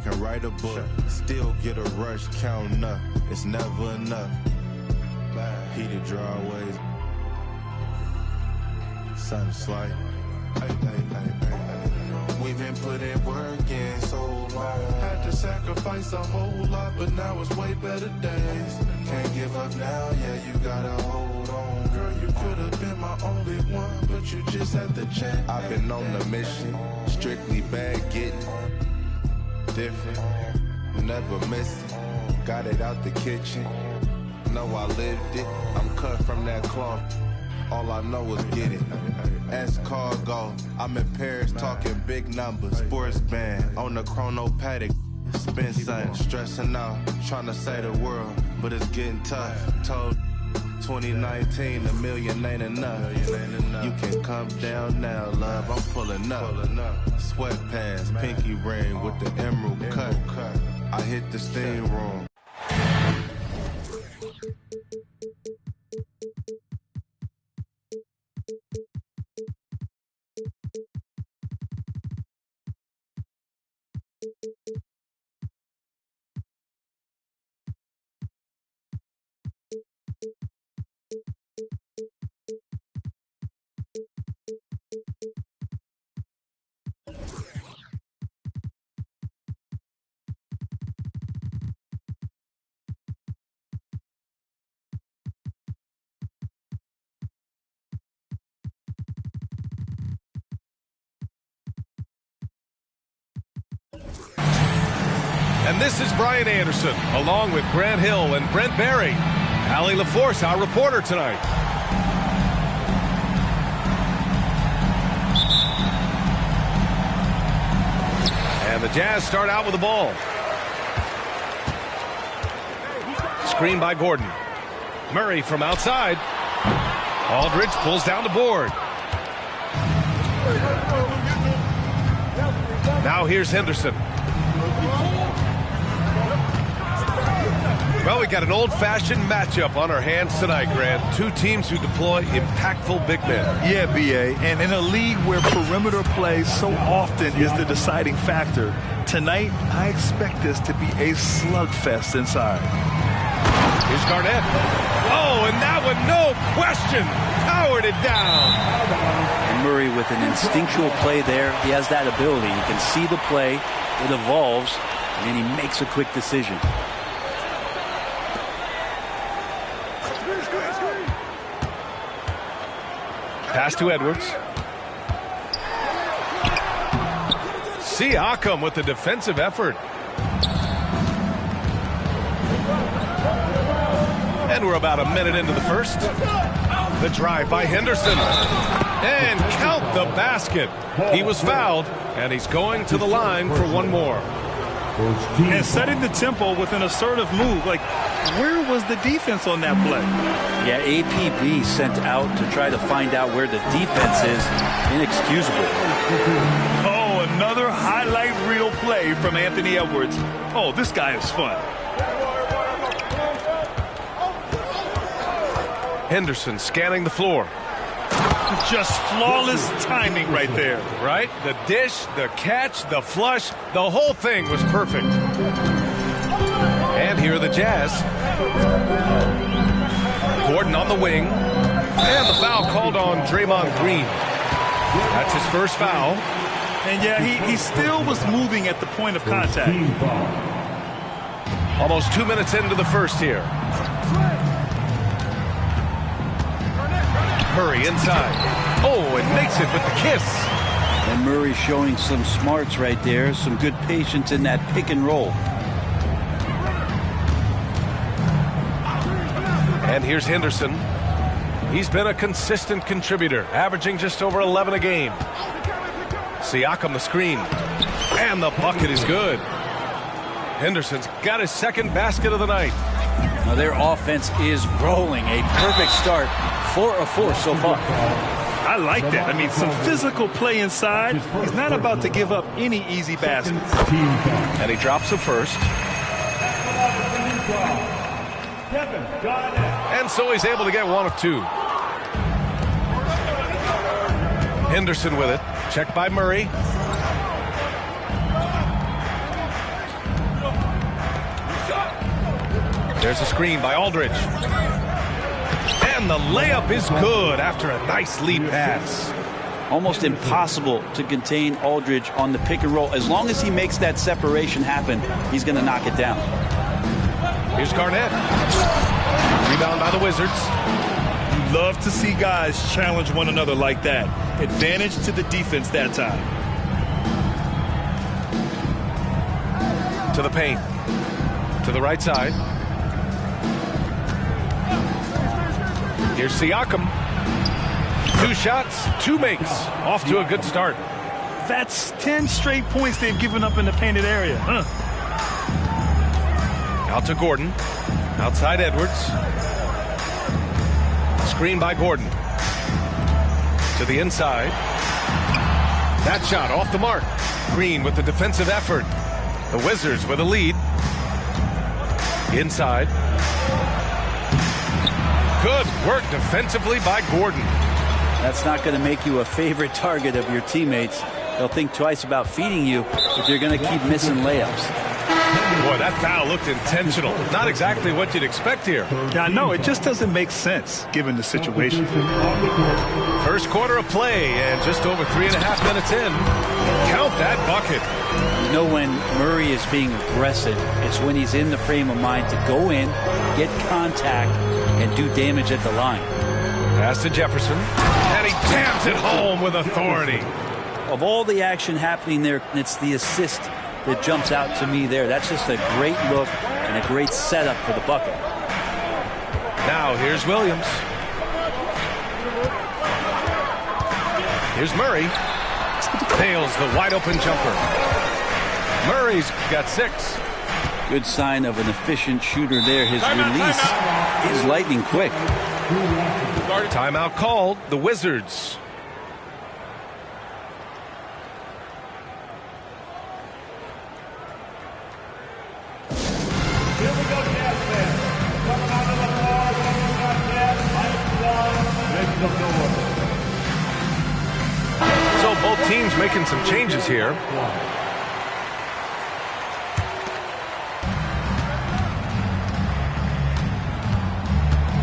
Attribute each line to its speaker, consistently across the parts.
Speaker 1: can write a book, still get a rush, counting up. It's never enough. Heated driveways, sun slight. We've been putting work in so long. Had to sacrifice a whole lot, but now it's way better days. Can't give up now, yeah, you gotta hold on. Girl, you could have been my only one, but you just had to check. I've been on the mission, strictly bag getting. Different, never missing. Got it out the kitchen. Know I lived it, I'm cut from that cloth. All I know is get it. Ask cargo. I'm in Paris talking big numbers. Sports band on the chrono paddock. Spin something, stressing out, trying to say the world, but it's getting tough. Told 2019 a million ain't enough. You can come down now, love. I'm pulling up. Sweatpants, pinky ring with the emerald cut. I hit the steam room.
Speaker 2: And this is Brian Anderson, along with Grant Hill and Brent Barry. Allie LaForce, our reporter tonight. And the Jazz start out with the ball. Screen by Gordon. Murray from outside. Aldridge pulls down the board. Now here's Henderson. Well, we got an old-fashioned matchup on our hands tonight, Grant. Two teams who deploy impactful big men.
Speaker 3: Yeah, B.A., and in a league where perimeter play so often is the deciding factor, tonight I expect this to be a slugfest inside.
Speaker 2: Here's Garnett. Oh, and that one, no question, powered it down.
Speaker 4: And Murray with an instinctual play there. He has that ability. You can see the play, it evolves, and then he makes a quick decision.
Speaker 2: Pass to Edwards. Siakam with the defensive effort. And we're about a minute into the first. The drive by Henderson. And count the basket. He was fouled, and he's going to the line for one more.
Speaker 3: And setting the tempo with an assertive move. Like, where was the defense on that play?
Speaker 4: Yeah, APB sent out to try to find out where the defense is. Inexcusable.
Speaker 3: Oh, another highlight reel play from Anthony Edwards. Oh, this guy is fun.
Speaker 2: Henderson scanning the floor.
Speaker 3: Just flawless timing right there.
Speaker 2: Right? The dish, the catch, the flush, the whole thing was perfect. And here are the Jazz. Gordon on the wing. And the foul called on Draymond Green. That's his first foul.
Speaker 3: And yeah, he still was moving at the point of contact.
Speaker 2: Almost 2 minutes into the first here. Murray inside. Oh, and makes it with the kiss.
Speaker 4: And Murray showing some smarts right there. Some good patience in that pick and roll.
Speaker 2: And here's Henderson. He's been a consistent contributor, averaging just over 11 a game. Siakam the screen. And the bucket is good. Henderson's got his second basket of the night.
Speaker 4: Now their offense is rolling. A perfect start. 4 of 4 so far.
Speaker 3: I like that. I mean, some physical play inside. He's not about to give up any easy baskets.
Speaker 2: And he drops the first. And so he's able to get one of two. Henderson with it. Checked by Murray. There's a screen by Aldridge. And the layup is good after a nice lead pass.
Speaker 4: Almost impossible to contain Aldridge on the pick and roll. As long as he makes that separation happen, he's going to knock it down.
Speaker 2: Here's Garnett. Rebound by the Wizards.
Speaker 3: You love to see guys challenge one another like that. Advantage to the defense that time.
Speaker 2: To the paint. To the right side. Here's Siakam. 2 shots, 2 makes. Off to a good start.
Speaker 3: That's 10 straight points they've given up in the painted area.
Speaker 2: Out to Gordon. Outside Edwards. Screen by Gordon. To the inside. That shot off the mark. Green with the defensive effort. The Wizards with a lead. Inside. Good work defensively by Gordon.
Speaker 4: That's not going to make you a favorite target of your teammates. They'll think twice about feeding you if you're going to keep missing layups.
Speaker 2: Boy, that foul looked intentional. Not exactly what you'd expect here.
Speaker 3: Yeah, no, it just doesn't make sense given the situation.
Speaker 2: First quarter of play and just over 3.5 minutes in. Count that bucket.
Speaker 4: You know when Murray is being aggressive, it's when he's in the frame of mind to go in, get contact, and do damage at the line.
Speaker 2: Pass to Jefferson, and he jams it home with authority.
Speaker 4: Of all the action happening there, it's the assist that jumps out to me there. That's just a great look and a great setup for the bucket.
Speaker 2: Now here's Williams. Here's Murray. Nails the wide open jumper. Murray's got 6.
Speaker 4: Good sign of an efficient shooter there. His release is lightning quick.
Speaker 2: Timeout called. The Wizards. So both teams making some changes here.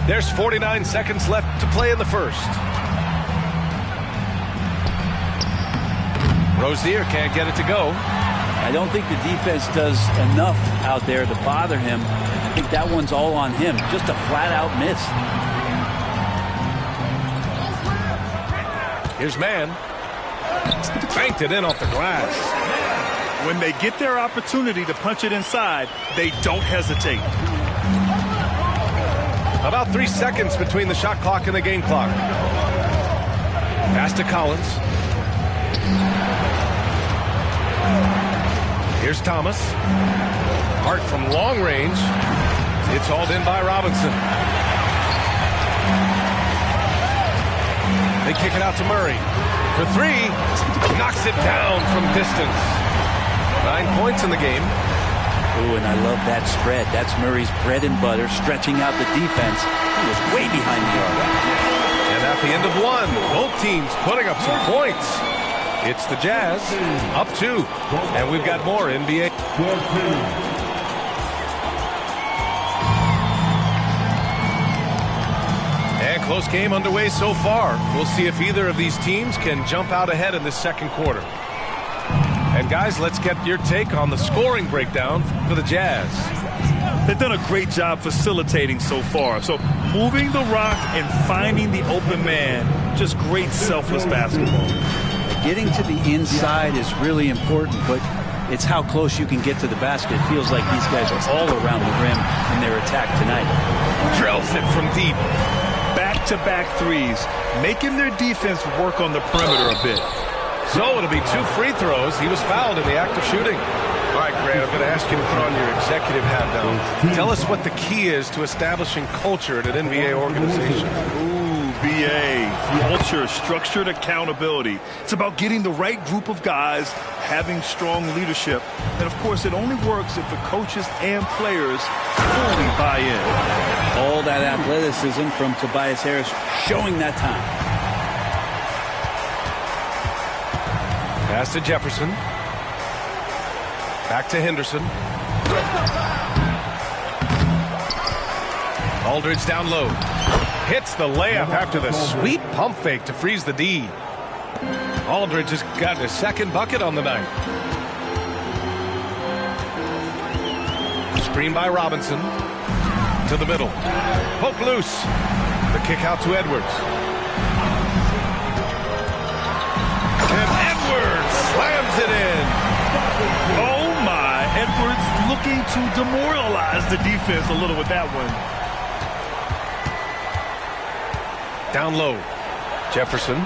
Speaker 2: There's 49 seconds left to play in the first. Rozier can't get it to go.
Speaker 4: I don't think the defense does enough out there to bother him. I think that one's all on him. Just a flat-out miss.
Speaker 2: Here's Mann. Banked it in off the glass.
Speaker 3: When they get their opportunity to punch it inside, they don't hesitate.
Speaker 2: About 3 seconds between the shot clock and the game clock. Pass to Collins. Here's Thomas. Hart from long range. It's hauled in by Robinson. They kick it out to Murray. For 3. Knocks it down from distance. 9 points in the game.
Speaker 4: Ooh, and I love that spread. That's Murray's bread and butter, stretching out the defense. He was way behind the arc.
Speaker 2: And at the end of 1, both teams putting up some points. It's the Jazz, up 2. And we've got more NBA. And close game underway so far. We'll see if either of these teams can jump out ahead in this second quarter. And guys, let's get your take on the scoring breakdown for the Jazz.
Speaker 3: They've done a great job facilitating so far. So moving the rock and finding the open man, just great selfless basketball.
Speaker 4: Getting to the inside is really important, but it's how close you can get to the basket. It feels like these guys are all around the rim in their attack tonight.
Speaker 2: Drills it from deep.
Speaker 3: Back-to-back threes, making their defense work on the perimeter a bit.
Speaker 2: So it'll be 2 free throws. He was fouled in the act of shooting. All right, Grant, I'm going to ask you to put on your executive hat now. Tell us what the key is to establishing culture at an NBA organization.
Speaker 3: Ooh, BA. Culture, structured accountability. It's about getting the right group of guys, having strong leadership. And, of course, it only works if the coaches and players fully buy in.
Speaker 4: All that athleticism from Tobias Harris showing that time.
Speaker 2: Pass to Jefferson. Back to Henderson. Aldridge down low. Hits the layup after the sweet pump fake to freeze the D. Aldridge has gotten his second bucket on the night. Screen by Robinson. To the middle. Poke loose. The kick out to Edwards. And Edwards slams it in.
Speaker 3: Oh my, Edwards looking to demoralize the defense a little with that one.
Speaker 2: Down low. Jefferson.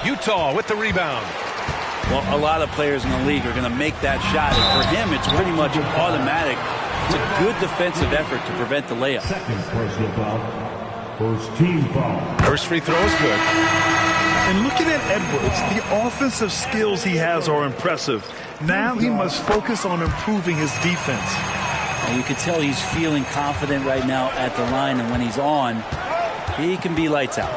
Speaker 2: Utah with the rebound.
Speaker 4: Well, a lot of players in the league are going to make that shot. And for him, it's pretty much automatic. It's a good defensive effort to prevent the layup.
Speaker 5: Second personal foul. First team foul.
Speaker 2: First free throw is good.
Speaker 3: And looking at Edwards, the offensive skills he has are impressive. Now he must focus on improving his defense.
Speaker 4: And you can tell he's feeling confident right now at the line, and when he's on, he can be lights out.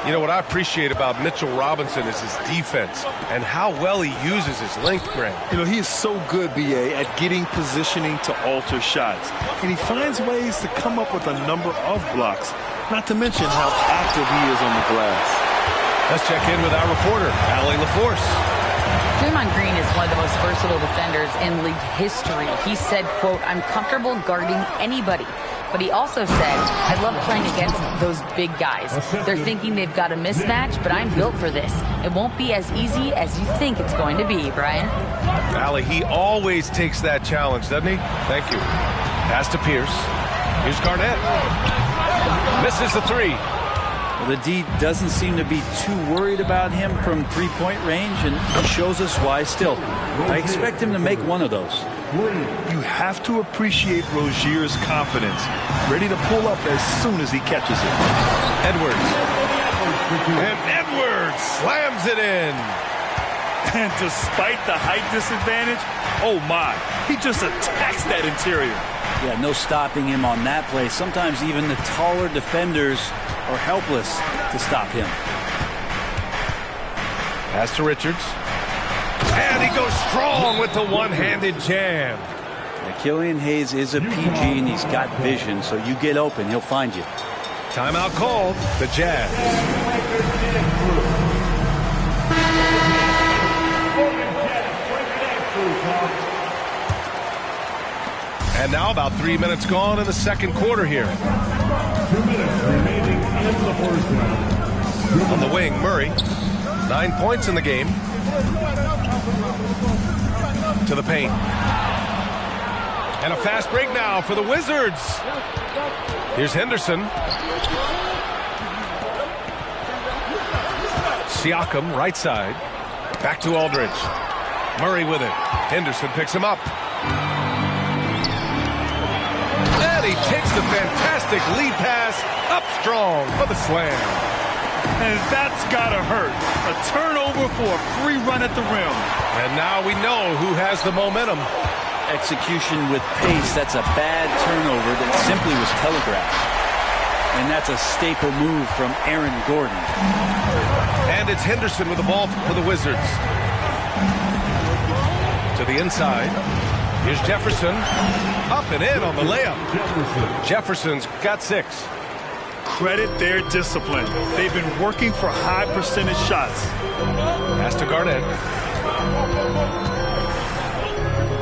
Speaker 2: You know what I appreciate about Mitchell Robinson is his defense and how well he uses his length, Grant.
Speaker 3: You know, he is so good, B.A., at getting positioning to alter shots. And he finds ways to come up with a number of blocks, not to mention how active he is on the glass.
Speaker 2: Let's check in with our reporter, Allie LaForce.
Speaker 6: Draymond Green is one of the most versatile defenders in league history. He said, quote, "I'm comfortable guarding anybody." But he also said, "I love playing against those big guys. They're thinking they've got a mismatch, but I'm built for this. It won't be as easy as you think it's going to be," Brian.
Speaker 2: Allie, he always takes that challenge, doesn't he? Thank you. Pass to Pierce. Here's Garnett. Misses the three.
Speaker 4: Well, the D doesn't seem to be too worried about him from three-point range, and he shows us why still. I expect him to make one of those.
Speaker 3: You have to appreciate Rozier's confidence, ready to pull up as soon as he catches it.
Speaker 2: Edwards. And Edwards slams it in.
Speaker 3: And despite the height disadvantage, oh my, he just attacks that interior.
Speaker 4: Yeah, no stopping him on that play. Sometimes even the taller defenders are helpless to stop him.
Speaker 2: Pass to Richards. And he goes strong with the one-handed jam.
Speaker 4: Now, Killian Hayes is a PG, and he's got vision, so you get open, he'll find you.
Speaker 2: Timeout called. The Jazz. And now about 3 minutes gone in the second quarter here.
Speaker 5: 2 minutes remaining in the first round.
Speaker 2: On the wing, Murray. 9 points in the game. To the paint. And a fast break now for the Wizards. Here's Henderson. Siakam, right side. Back to Aldridge. Murray with it. Henderson picks him up. And he takes the fantastic lead pass up strong for the slam.
Speaker 3: And that's gotta hurt. A turnover for a free run at the rim.
Speaker 2: And now we know who has the momentum.
Speaker 4: Execution with pace, that's a bad turnover that simply was telegraphed. And that's a staple move from Aaron Gordon.
Speaker 2: And it's Henderson with the ball for the Wizards. To the inside. Here's Jefferson. Up and in on the layup. Jefferson's got 6.
Speaker 3: Credit their discipline. They've been working for high percentage shots.
Speaker 2: Pass to Garnett.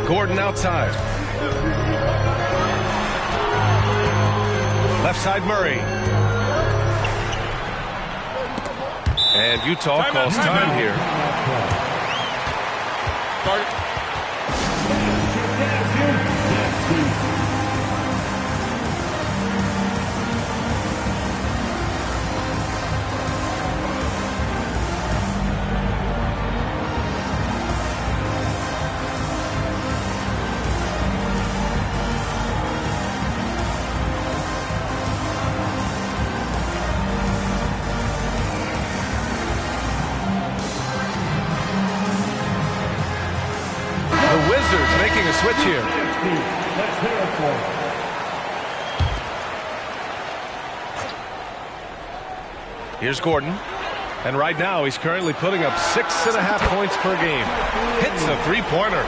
Speaker 2: Gordon outside. Left side Murray. And Utah calls time here. Making a switch here. Here's Gordon. And right now he's currently putting up 6.5 points per game. Hits a three-pointer.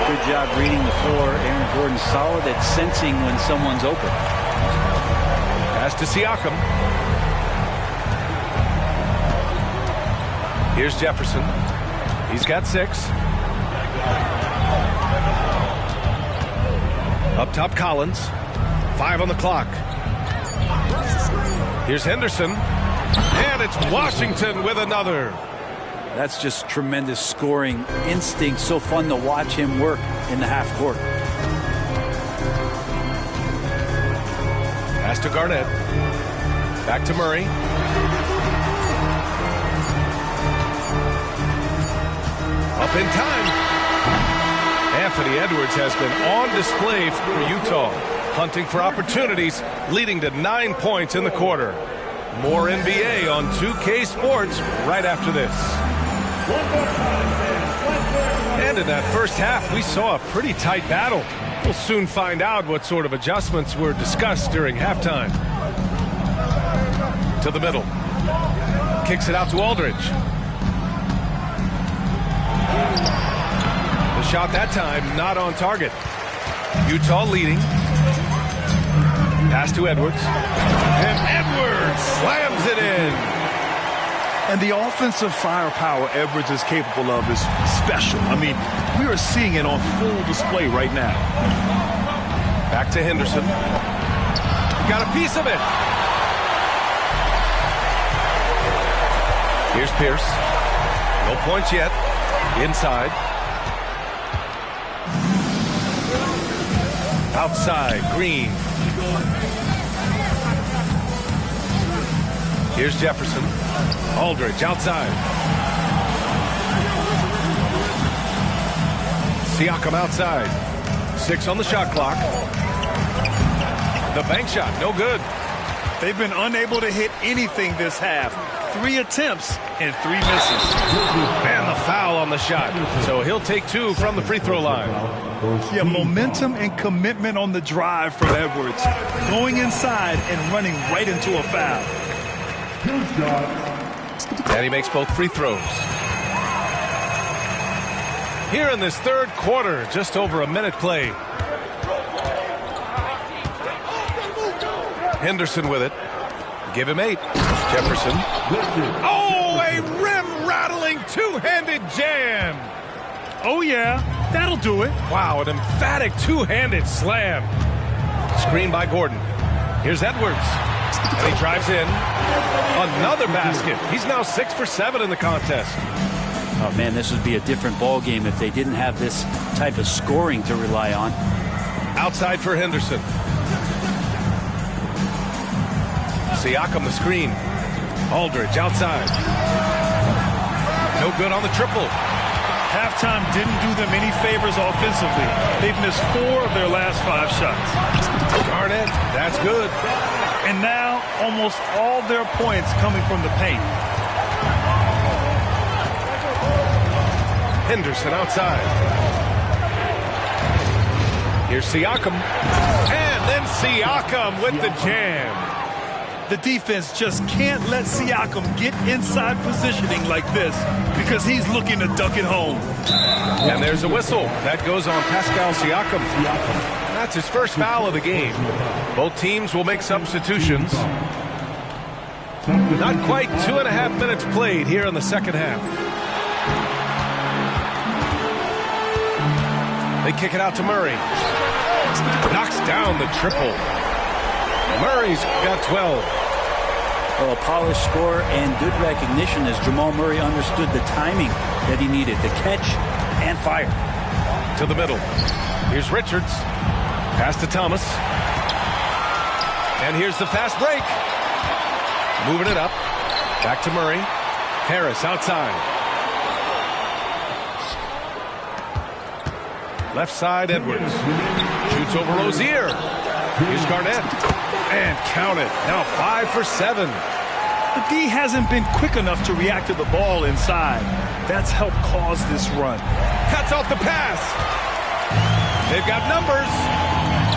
Speaker 4: Good job reading the floor. Aaron Gordon solid at sensing when someone's open.
Speaker 2: Pass to Siakam. Here's Jefferson. He's got 6. Up top, Collins. 5 on the clock. Here's Henderson. And it's Washington with another.
Speaker 4: That's just tremendous scoring instinct. So fun to watch him work in the half court.
Speaker 2: Pass to Garnett. Back to Murray. Up in time. Anthony Edwards has been on display for Utah, hunting for opportunities, leading to 9 points in the quarter. More NBA on 2K Sports right after this. And in that first half, we saw a pretty tight battle. We'll soon find out what sort of adjustments were discussed during halftime. To the middle. Kicks it out to Aldridge. The shot that time not on target. Utah leading. Pass to Edwards. And Edwards slams it in.
Speaker 3: And the offensive firepower Edwards is capable of is special. I mean, we are seeing it on full display right now.
Speaker 2: Back to Henderson. Got a piece of it. Here's Pierce. No points yet. Inside. Outside, Green. Here's Jefferson. Aldridge outside. Siakam outside. 6 on the shot clock. The bank shot, no good.
Speaker 3: They've been unable to hit anything this half. 3 attempts and 3 misses.
Speaker 2: And the foul on the shot. So he'll take 2 from the free throw line.
Speaker 3: Yeah, momentum and commitment on the drive from Edwards. Going inside and running right into a foul.
Speaker 2: And he makes both free throws. Here in this third quarter, just over a minute play. Henderson with it. Give him 8. Jefferson. Oh, a rim-rattling two-handed jam.
Speaker 3: Oh, yeah. That'll do it.
Speaker 2: Wow, an emphatic two-handed slam. Screen by Gordon. Here's Edwards. And he drives in. Another basket. He's now 6 for 7 in the contest.
Speaker 4: Oh, man, this would be a different ball game if they didn't have this type of scoring to rely on.
Speaker 2: Outside for Henderson. Siakam the screen. Aldridge outside. No good on the triple.
Speaker 3: Halftime didn't do them any favors offensively. They've missed 4 of their last 5 shots.
Speaker 2: Garnett, that's good.
Speaker 3: And now almost all their points coming from the paint.
Speaker 2: Henderson outside. Here's Siakam. And then Siakam with the jam.
Speaker 3: The defense just can't let Siakam get inside positioning like this because he's looking to duck it home.
Speaker 2: And there's a whistle. That goes on Pascal Siakam. That's his first foul of the game. Both teams will make substitutions. Not quite 2.5 minutes played here in the second half. They kick it out to Murray. Knocks down the triple. Murray's got 12.
Speaker 4: Well, a polished score and good recognition as Jamal Murray understood the timing that he needed to catch and fire.
Speaker 2: To the middle. Here's Richards. Pass to Thomas. And here's the fast break. Moving it up. Back to Murray. Harris outside. Left side, Edwards. Shoots over Rozier. Here's Garnett. And count it. Now 5 for 7.
Speaker 3: The D hasn't been quick enough to react to the ball inside. That's helped cause this run.
Speaker 2: Cuts off the pass. They've got numbers.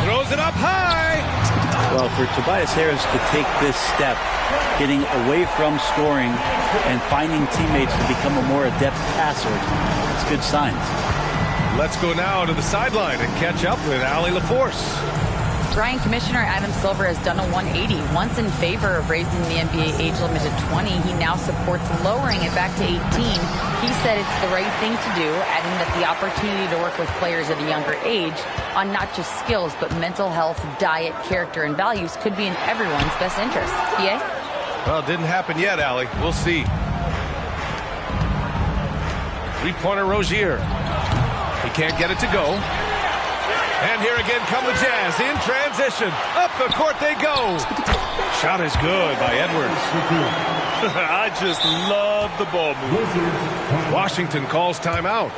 Speaker 2: Throws it up high.
Speaker 4: Well, for Tobias Harris to take this step, getting away from scoring and finding teammates to become a more adept passer, it's good signs.
Speaker 2: Let's go now to the sideline and catch up with Allie LaForce.
Speaker 6: Brian, Commissioner Adam Silver has done a 180. Once in favor of raising the NBA age limit to 20, he now supports lowering it back to 18. He said it's the right thing to do, adding that the opportunity to work with players at a younger age on not just skills, but mental health, diet, character, and values could be in everyone's best interest. PA?
Speaker 2: Well, it didn't happen yet, Allie. We'll see. Three-pointer Rozier. He can't get it to go. And here again come the Jazz in transition. Up the court they go. Shot is good by Edwards.
Speaker 3: I just love the ball move.
Speaker 2: Washington calls timeout.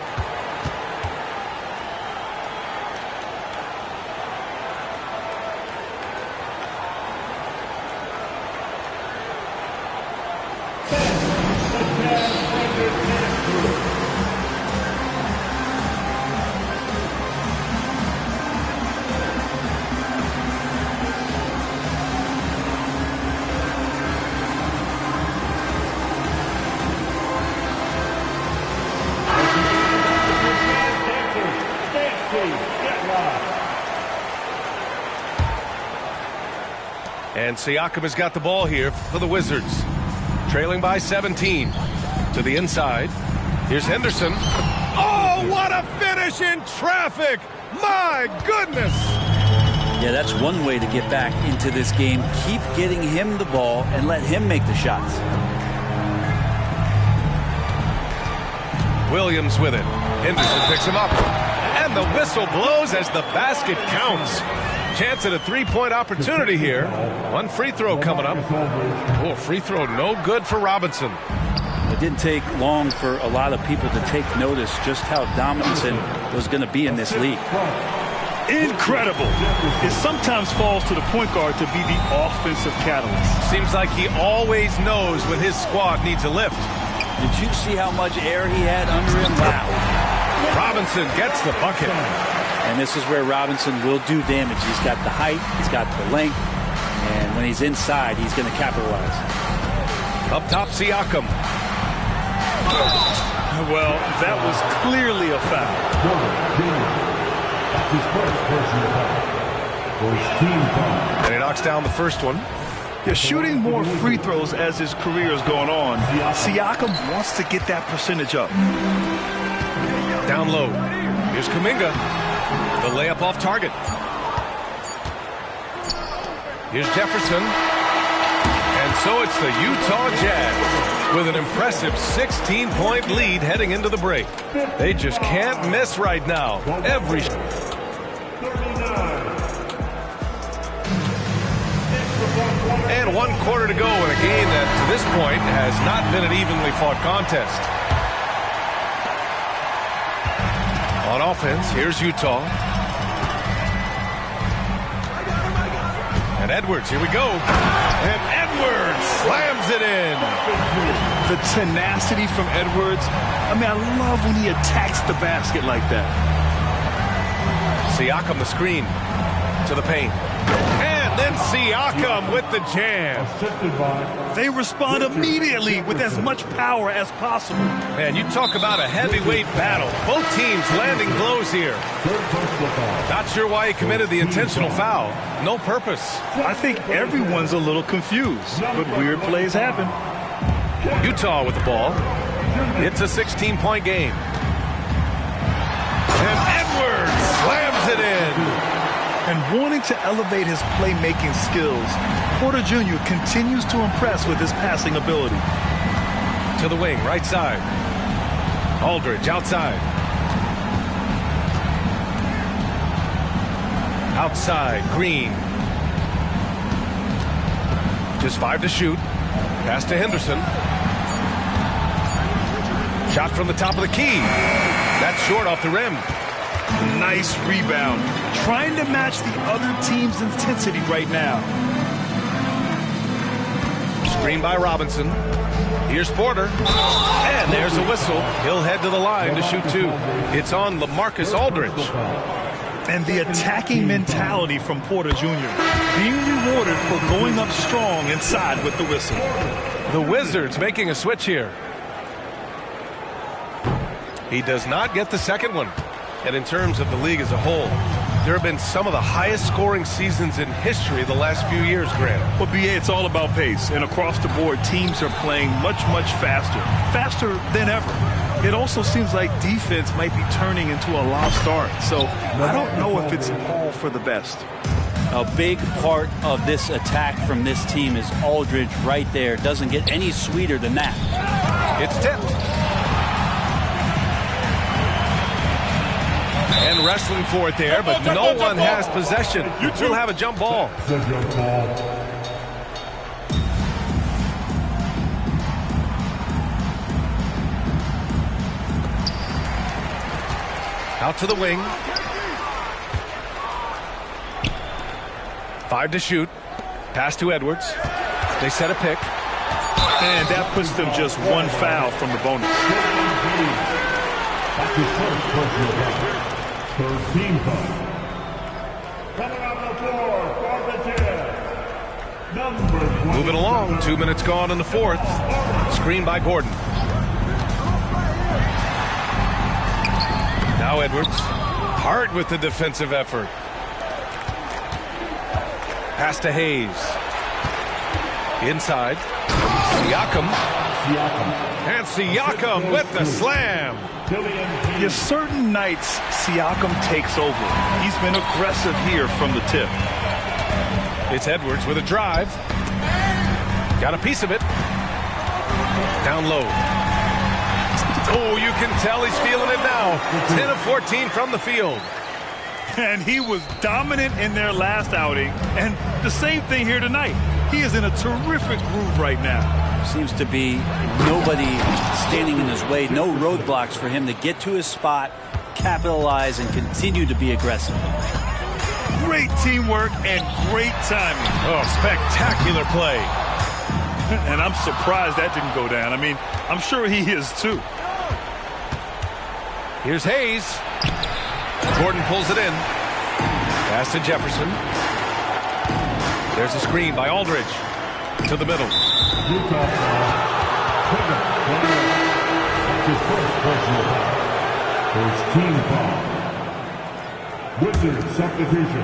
Speaker 2: And Siakam has got the ball here for the Wizards. Trailing by 17. To the inside. Here's Henderson. Oh, what a finish in traffic! My goodness!
Speaker 4: Yeah, that's one way to get back into this game. Keep getting him the ball and let him make the shots.
Speaker 2: Williams with it. Henderson picks him up. And the whistle blows as the basket counts. Chance at a three-point opportunity here. One free throw coming up. Oh, free throw no good for Robinson.
Speaker 4: It didn't take long for a lot of people to take notice just how dominant was going to be in this league.
Speaker 3: Incredible. It sometimes falls to the point guard to be the offensive catalyst.
Speaker 2: Seems like he always knows when his squad needs a lift.
Speaker 4: Did you see how much air he had under him? Wow.
Speaker 2: Robinson gets the bucket.
Speaker 4: And this is where Robinson will do damage. He's got the height, he's got the length, and when he's inside, he's going to capitalize.
Speaker 2: Up top, Siakam.
Speaker 3: Well, that was clearly a foul.
Speaker 5: That's his first personal foul. For his team foul.
Speaker 2: And he knocks down the first one.
Speaker 3: Yeah, shooting more free throws as his career is going on, Siakam wants to get that percentage up.
Speaker 2: Down low. Here's Kuminga. The layup off target. Here's Jefferson. And so it's the Utah Jazz with an impressive 16-point lead heading into the break. They just can't miss right now. Every and 1 quarter to go in a game that to this point has not been an evenly fought contest. On offense, here's Utah. And Edwards, here we go. And Edwards slams it in.
Speaker 3: The tenacity from Edwards. I mean, I love when he attacks the basket like that.
Speaker 2: Siakam the screen to the paint. And then Siakam with the jam.
Speaker 3: They respond immediately with as much power as possible.
Speaker 2: Man, you talk about a heavyweight battle. Both teams landing blows here. Not sure why he committed the intentional foul. No purpose.
Speaker 3: I think everyone's a little confused, but weird plays happen.
Speaker 2: Utah with the ball. It's a 16-point game. And Edwards slams it in.
Speaker 3: And wanting to elevate his playmaking skills, Porter Jr. continues to impress with his passing ability.
Speaker 2: To the wing, right side. Aldridge outside. Outside, Green. Just 5 to shoot. Pass to Henderson. Shot from the top of the key. That's short off the rim.
Speaker 3: Nice rebound. Trying to match the other team's intensity right now.
Speaker 2: Screen by Robinson. Here's Porter. And there's a whistle. He'll head to the line to shoot 2. It's on LaMarcus Aldridge.
Speaker 3: And the attacking mentality from Porter Jr. being rewarded for going up strong inside with the whistle.
Speaker 2: The Wizards making a switch here. He does not get the second one. And in terms of the league as a whole, There have been some of the highest scoring seasons in history the last few years, Grant.
Speaker 3: Well, BA, it's all about pace. And across the board, teams are playing much, much faster. Faster than ever. It also seems like defense might be turning into a lost art. So I don't know if it's all for the best.
Speaker 4: A big part of this attack from this team is Aldridge right there. Doesn't get any sweeter than that.
Speaker 2: It's tipped. And wrestling for it there, but no one has possession. We'll have a jump ball. Out to the wing. 5 to shoot. Pass to Edwards. They set a pick.
Speaker 3: And that puts them just one foul from the bonus.
Speaker 5: Third team foul. Coming on the floor for the Jazz. Number 20.
Speaker 2: Moving along. 2 minutes gone in the fourth. Screen by Gordon. Now Edwards. Hard with the defensive effort. Pass to Hayes. Inside. Siakam. And Siakam with the slam.
Speaker 3: Yes, certain nights Siakam takes over. He's been aggressive here from the tip.
Speaker 2: It's Edwards with a drive. Got a piece of it. Down low. Oh, you can tell he's feeling it now. 10 of 14 from the field.
Speaker 3: And he was dominant in their last outing. And the same thing here tonight. He is in a terrific groove right now.
Speaker 4: Seems to be nobody standing in his way. No roadblocks for him to get to his spot, capitalize, and continue to be aggressive.
Speaker 3: Great teamwork and great timing.
Speaker 2: Oh, spectacular play.
Speaker 3: And I'm surprised that didn't go down. I mean, I'm sure he is too.
Speaker 2: Here's Hayes. Gordon pulls it in. Pass to Jefferson. There's a screen by Aldridge. To the middle.
Speaker 5: Utah foul. That's his first personal foul. First team foul. Wizards substitution.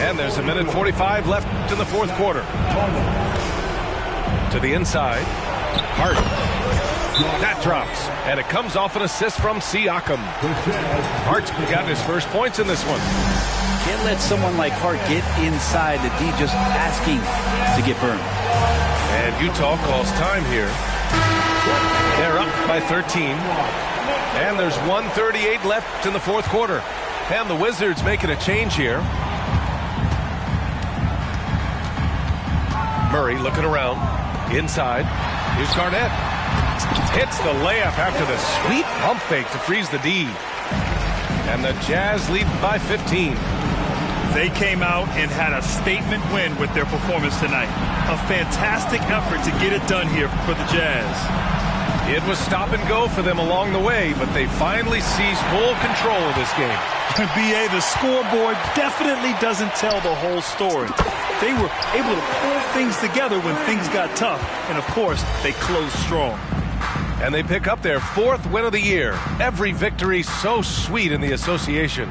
Speaker 2: And there's a minute 45 left in the fourth quarter. To the inside. Hart. That drops. And it comes off an assist from Siakam. Hart's got his first points in this one.
Speaker 4: Can't let someone like Hart get inside the D just asking to get burned.
Speaker 2: And Utah calls time here. They're up by 13. And there's 1:38 left in the fourth quarter. And the Wizards making a change here. Murray looking around. Inside. Here's Garnett. Hits the layup after the sweet pump fake to freeze the D. And the Jazz lead by 15.
Speaker 3: They came out and had a statement win with their performance tonight. A fantastic effort to get it done here for the Jazz.
Speaker 2: It was stop and go for them along the way, but they finally seized full control of this game.
Speaker 3: BA, the scoreboard definitely doesn't tell the whole story. They were able to pull things together when things got tough, and of course, they closed strong.
Speaker 2: And they pick up their fourth win of the year. Every victory so sweet in the association.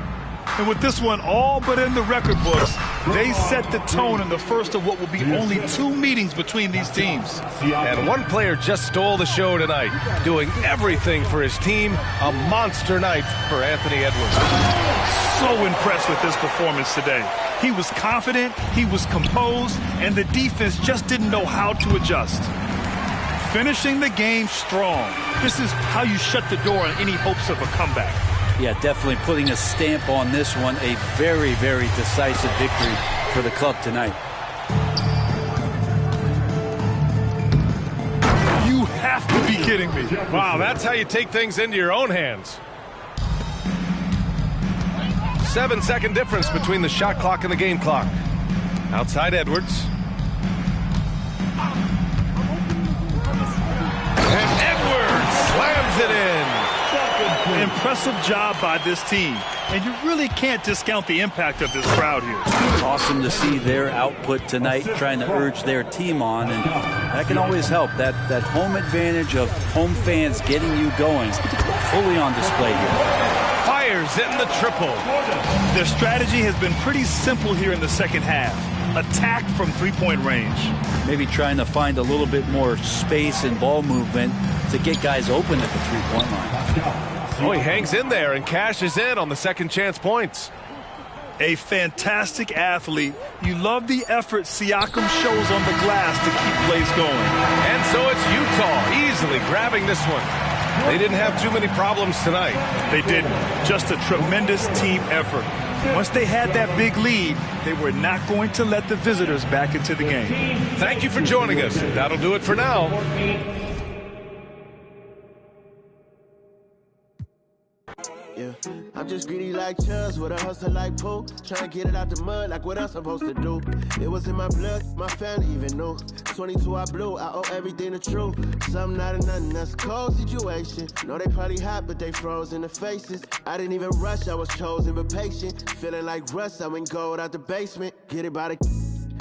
Speaker 3: And with this one all but in the record books, they set the tone in the first of what will be only 2 meetings between these teams.
Speaker 2: And one player just stole the show tonight, doing everything for his team. A monster night for Anthony Edwards.
Speaker 3: So impressed with his performance today. He was confident, he was composed, and the defense just didn't know how to adjust. Finishing the game strong. This is how you shut the door on any hopes of a comeback.
Speaker 4: Yeah, definitely putting a stamp on this one. A very, very decisive victory for the club tonight.
Speaker 3: You have to be kidding me.
Speaker 2: Wow, that's how you take things into your own hands. 7-second difference between the shot clock and the game clock. Outside Edwards. And Edwards slams it in.
Speaker 3: Impressive job by this team. And you really can't discount the impact of this crowd here.
Speaker 4: Awesome to see their output tonight, trying to urge their team on, and that can always help. That home advantage of home fans getting you going, fully on display here.
Speaker 2: Fires Lakers in the triple.
Speaker 3: Their strategy has been pretty simple here in the second half. Attack from three-point range.
Speaker 4: Maybe trying to find a little bit more space and ball movement to get guys open at the three-point line.
Speaker 2: Oh, he hangs in there and cashes in on the second chance points.
Speaker 3: A fantastic athlete. You love the effort Siakam shows on the glass to keep plays going.
Speaker 2: And so it's Utah easily grabbing this one. They didn't have too many problems tonight.
Speaker 3: They didn't. Just a tremendous team effort. Once they had that big lead, they were not going to let the visitors back into the game.
Speaker 2: Thank you for joining us. That'll do it for now.
Speaker 7: Yeah, I'm just greedy like Chuz with a hustle like Pooh. Trying to get it out the mud like what else I'm supposed to do. It was in my blood, my family even knew. 22 I blew, I owe everything to true. Something out of nothing, that's a cold situation. Know they probably hot, but they froze in the faces. I didn't even rush, I was chosen but patient. Feeling like Russ, I went gold out the basement. Get it by the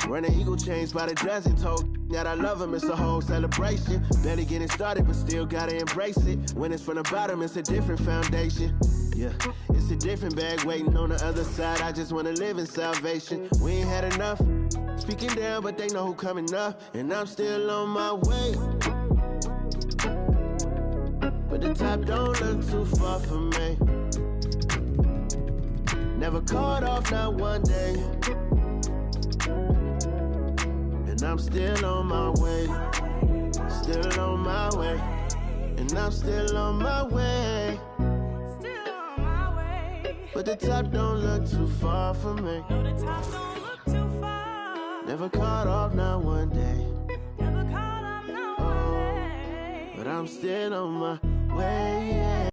Speaker 7: running eagle chains by the dozen. Told that I love him, it's a whole celebration. Barely getting started, but still gotta embrace it. When it's from the bottom, it's a different foundation. Yeah, it's a different bag waiting on the other side. I just wanna live in salvation. We ain't had enough. Speaking down, but they know who coming up. And I'm still on my way. But the top don't look too far from me. Never caught off, not one day. And I'm still on my way. Still on my way. And I'm still on my way. But the top don't look too far from me.
Speaker 8: No, the top don't look too far.
Speaker 7: Never caught off, not one day.
Speaker 8: Never caught off, not one day.
Speaker 7: But I'm still on my way, yeah.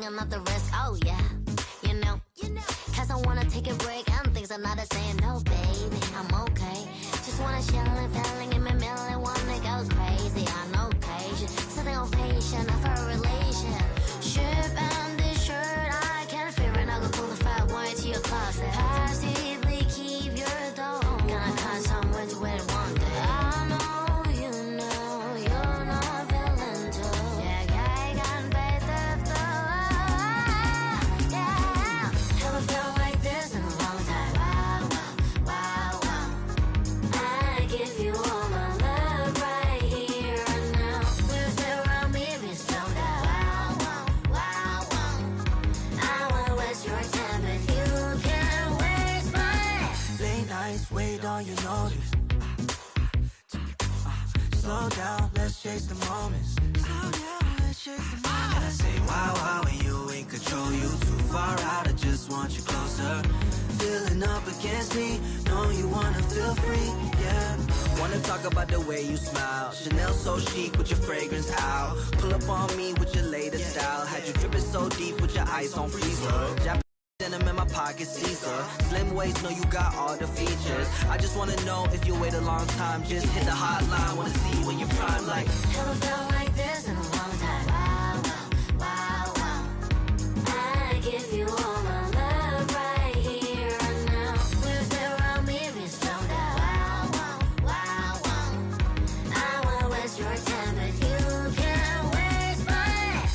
Speaker 9: Another risk, oh yeah, you know, cause I wanna take a break and things are not the same, no baby, I'm okay, just wanna chill and feeling in my middle and wanna go crazy on occasion, sitting on patient of a relationship and this shirt, I can't fear it, I'll go pull the fat white to your closet, passively keep your door, gonna find somewhere to wear it one day, I know, you know, you're not feeling too, yeah, I can pay the
Speaker 7: You notice. Slow down, let's chase the moments. Slow down, let's chase the moments. And I say, wow, wow, when you in control, you too far out, I just want you closer. Feeling up against me, know you wanna feel free, yeah.
Speaker 10: Wanna talk about the way you smile. Chanel so chic with your fragrance out. Pull up on me with your latest style. Had you dripping so deep with your ice on freezer. Denim in my pocket, Caesar. Slim waist, know you got all the features. I just wanna know if you wait a long time. Just hit the hotline, wanna see when you're prime like.
Speaker 9: Never felt like this in a long time. Wow, wow, wow. I give you all my love right here and now. With around me, be slow down. Wow, wow, wow. I wanna waste your time, but you can't waste mine.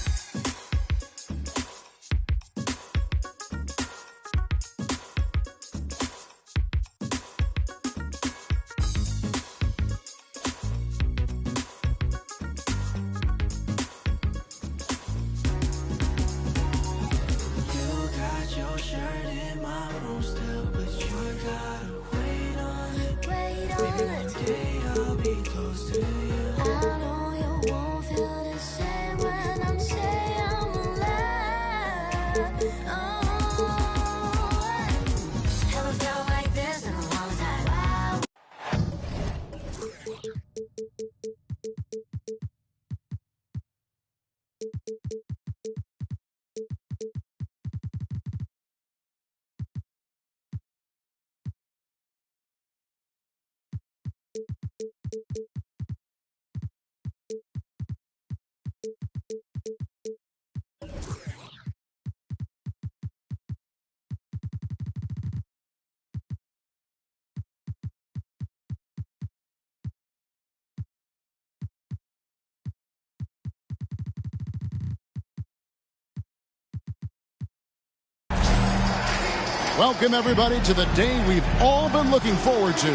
Speaker 11: Welcome, everybody, to the day we've all been looking forward to.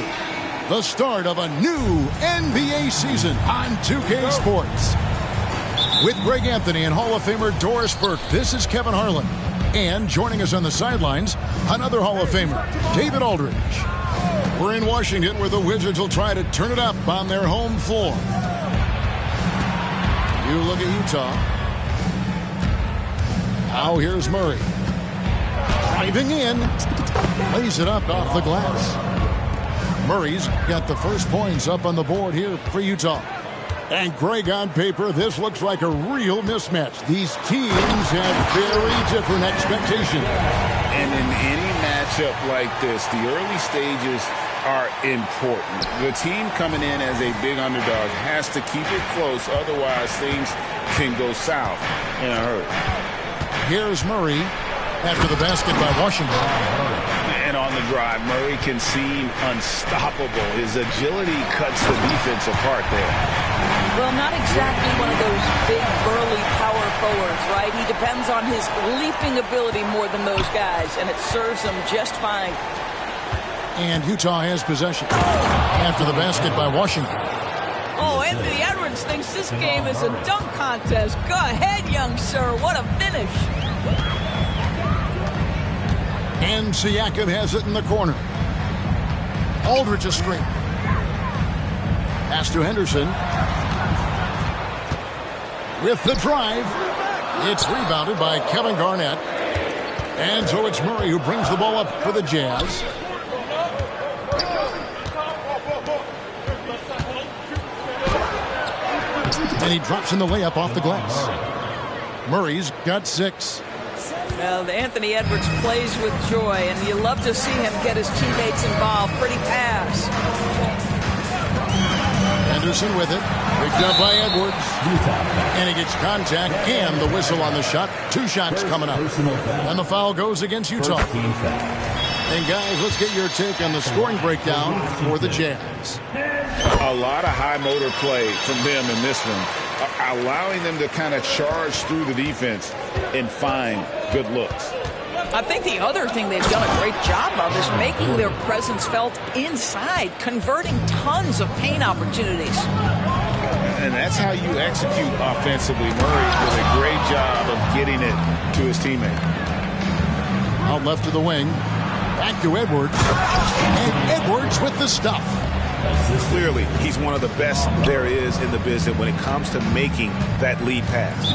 Speaker 11: The start of a new NBA season on 2K Sports. With Greg Anthony and Hall of Famer Doris Burke, this is Kevin Harlan. And joining us on the sidelines, another Hall of Famer, David Aldridge. We're in Washington, where the Wizards will try to turn it up on their home floor. You look at Utah. Now here's Murray. Driving in, lays it up off the glass. Murray's got the first points up on the board here for Utah. And Greg, on paper, this looks like a real mismatch. These teams have very different expectations.
Speaker 12: And in any matchup like this, the early stages are important. The team coming in as a big underdog has to keep it close, otherwise things can go south in a hurry.
Speaker 11: Here's Murray. After the basket by Washington.
Speaker 12: And on the drive, Murray can seem unstoppable. His agility cuts the defense apart there.
Speaker 13: Well, not exactly one of those big, burly power forwards, right? He depends on his leaping ability more than those guys, and it serves him just fine.
Speaker 11: And Utah has possession. After the basket by Washington.
Speaker 13: Oh, Anthony Edwards thinks this game is a dunk contest. Go ahead, young sir. What a finish.
Speaker 11: And Siakam has it in the corner. Aldridge a screen. Pass to Henderson. With the drive. It's rebounded by Kevin Garnett. And so it's Murray who brings the ball up for the Jazz. And he drops in the layup off the glass. Murray's got 6.
Speaker 13: Well, Anthony Edwards plays with joy, and you love to see him get his teammates involved. Pretty pass.
Speaker 11: Henderson with it. Picked up by Edwards. And he gets contact and the whistle on the shot. 2 shots coming up. And the foul goes against Utah. And guys, let's get your take on the scoring breakdown for the Jazz.
Speaker 12: A lot of high motor play from them in this one, allowing them to kind of charge through the defense and find good looks.
Speaker 13: I think the other thing they've done a great job of is making their presence felt inside, converting tons of paint opportunities.
Speaker 12: And that's how you execute offensively. Murray does a great job of getting it to his teammate.
Speaker 11: Out left to the wing. Back to Edwards. And Edwards with the stuff.
Speaker 12: Clearly, he's one of the best there is in the business when it comes to making that lead pass.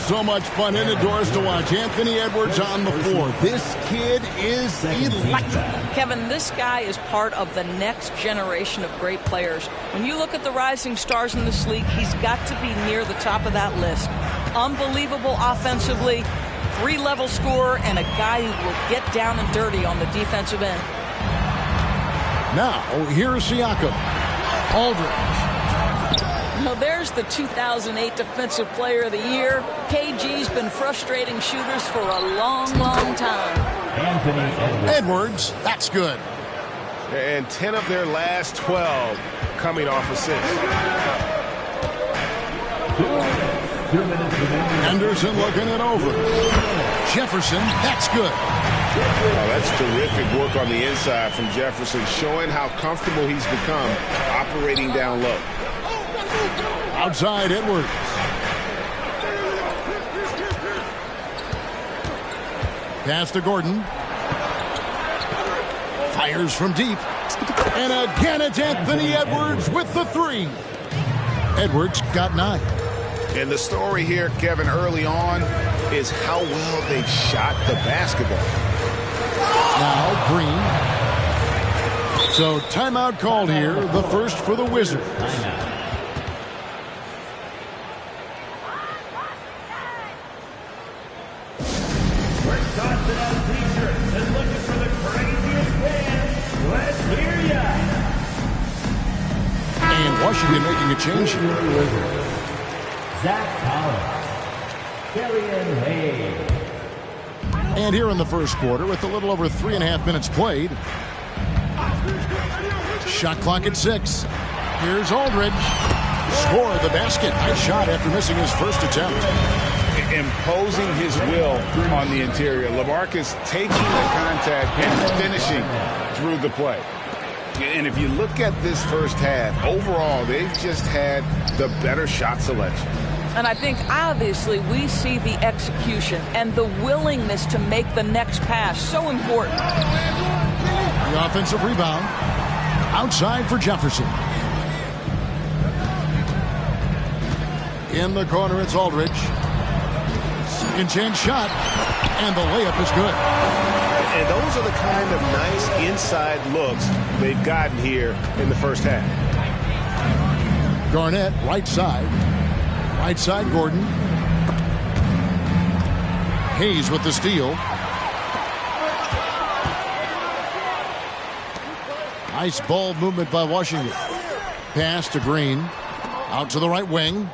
Speaker 11: So much fun in the doors to watch. Anthony Edwards on the floor. This kid is electric.
Speaker 13: Kevin, this guy is part of the next generation of great players. When you look at the rising stars in this league, he's got to be near the top of that list. Unbelievable offensively, 3-level scorer, and a guy who will get down and dirty on the defensive end.
Speaker 11: Now, here's Siakam. Aldridge.
Speaker 13: Now, there's the 2008 Defensive Player of the Year. KG's been frustrating shooters for a long, long time.
Speaker 11: Edwards, that's good.
Speaker 2: And 10 of their last 12 coming off assists.
Speaker 11: Henderson looking it over. Jefferson, that's good.
Speaker 2: Oh, that's terrific work on the inside from Jefferson, showing how comfortable he's become operating down low.
Speaker 11: Outside Edwards. Pass to Gordon. Fires from deep. And again it's Anthony Edwards with the 3. Edwards got 9.
Speaker 12: And the story here, Kevin, early on is how well they've shot the basketball.
Speaker 11: Now Green. So timeout called here, the first for the Wizards. Washington making a change here.
Speaker 5: Zach Collins. Killian Hayes.
Speaker 11: And here in the first quarter, with a little over 3.5 minutes played. Shot clock at 6. Here's Aldridge. Score the basket. Nice shot after missing his first attempt.
Speaker 12: Imposing his will on the interior. LaMarcus taking the contact and finishing through the play. And if you look at this first half, overall, they've just had the better shot selection.
Speaker 13: And I think, obviously, we see the execution and the willingness to make the next pass so important.
Speaker 11: The offensive rebound. Outside for Jefferson. In the corner, it's Aldridge. Second chance shot. And the layup is good.
Speaker 14: And those are the kind of nice inside looks they've gotten here in the first half.
Speaker 11: Garnett, right side. Right side, Gordon. Hayes with the steal. Nice ball movement by Washington. Pass to Green. Out to the right wing.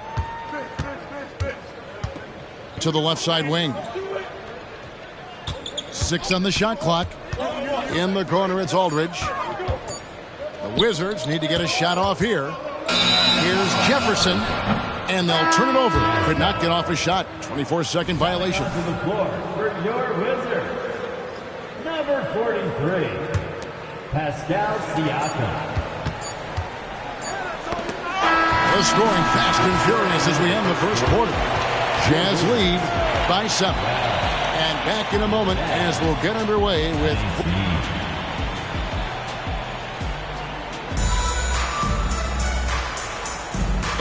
Speaker 11: To the left side wing. 6 on the shot clock. In the corner, it's Aldridge. The Wizards need to get a shot off here. Here's Jefferson. And they'll turn it over. Could not get off a shot. 24-second violation.
Speaker 5: To the floor for your Wizards. Number 43, Pascal Siakam.
Speaker 11: The scoring fast and furious as we end the first quarter. Jazz lead by 7. And back in a moment as we'll get underway with...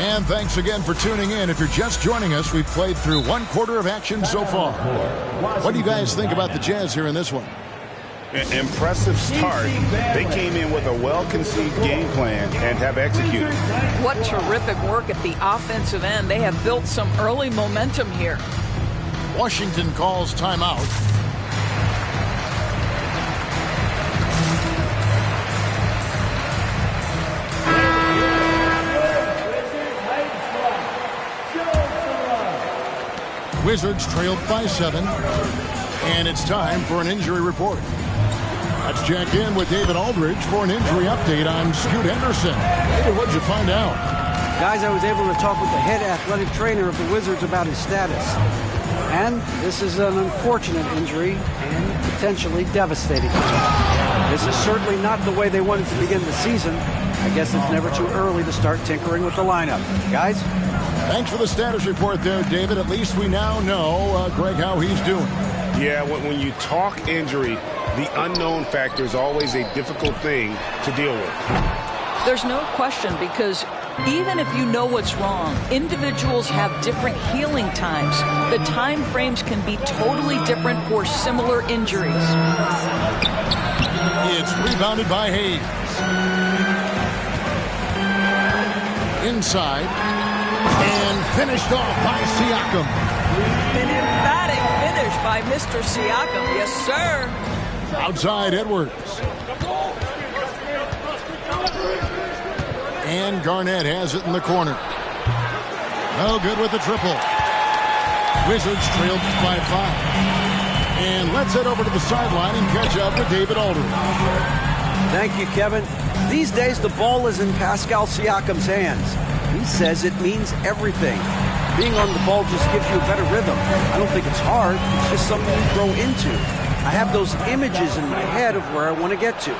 Speaker 11: And thanks again for tuning in. If you're just joining us, we've played through 1 quarter of action so far. What do you guys think about the Jazz here in this one?
Speaker 12: Impressive start. They came in with a well-conceived game plan and have executed.
Speaker 13: What terrific work at the offensive end. They have built some early momentum here.
Speaker 11: Washington calls timeout. Wizards trailed by 7. And it's time for an injury report. Let's check in with David Aldridge for an injury update. I'm Scoot Henderson. David, what'd you find out?
Speaker 15: Guys, I was able to talk with the head athletic trainer of the Wizards about his status. And this is an unfortunate injury and potentially devastating. This is certainly not the way they wanted to begin the season. I guess it's never too early to start tinkering with the lineup. Guys?
Speaker 11: Thanks for the status report there, David. At least we now know, Greg, how he's doing.
Speaker 12: Yeah, when you talk injury, the unknown factor is always a difficult thing to deal with.
Speaker 13: There's no question, because even if you know what's wrong, individuals have different healing times. The time frames can be totally different for similar injuries.
Speaker 11: It's rebounded by Hayes. Inside. And finished off by Siakam.
Speaker 13: An emphatic finish by Mr. Siakam. Yes, sir.
Speaker 11: Outside Edwards. And Garnett has it in the corner. No good with the triple. Wizards trailed by 5. And let's head over to the sideline and catch up with David Aldridge.
Speaker 15: Thank you, Kevin. These days, the ball is in Pascal Siakam's hands. He says it means everything. Being on the ball just gives you a better rhythm. I don't think it's hard. It's just something you grow into. I have those images in my head of where I want to get to.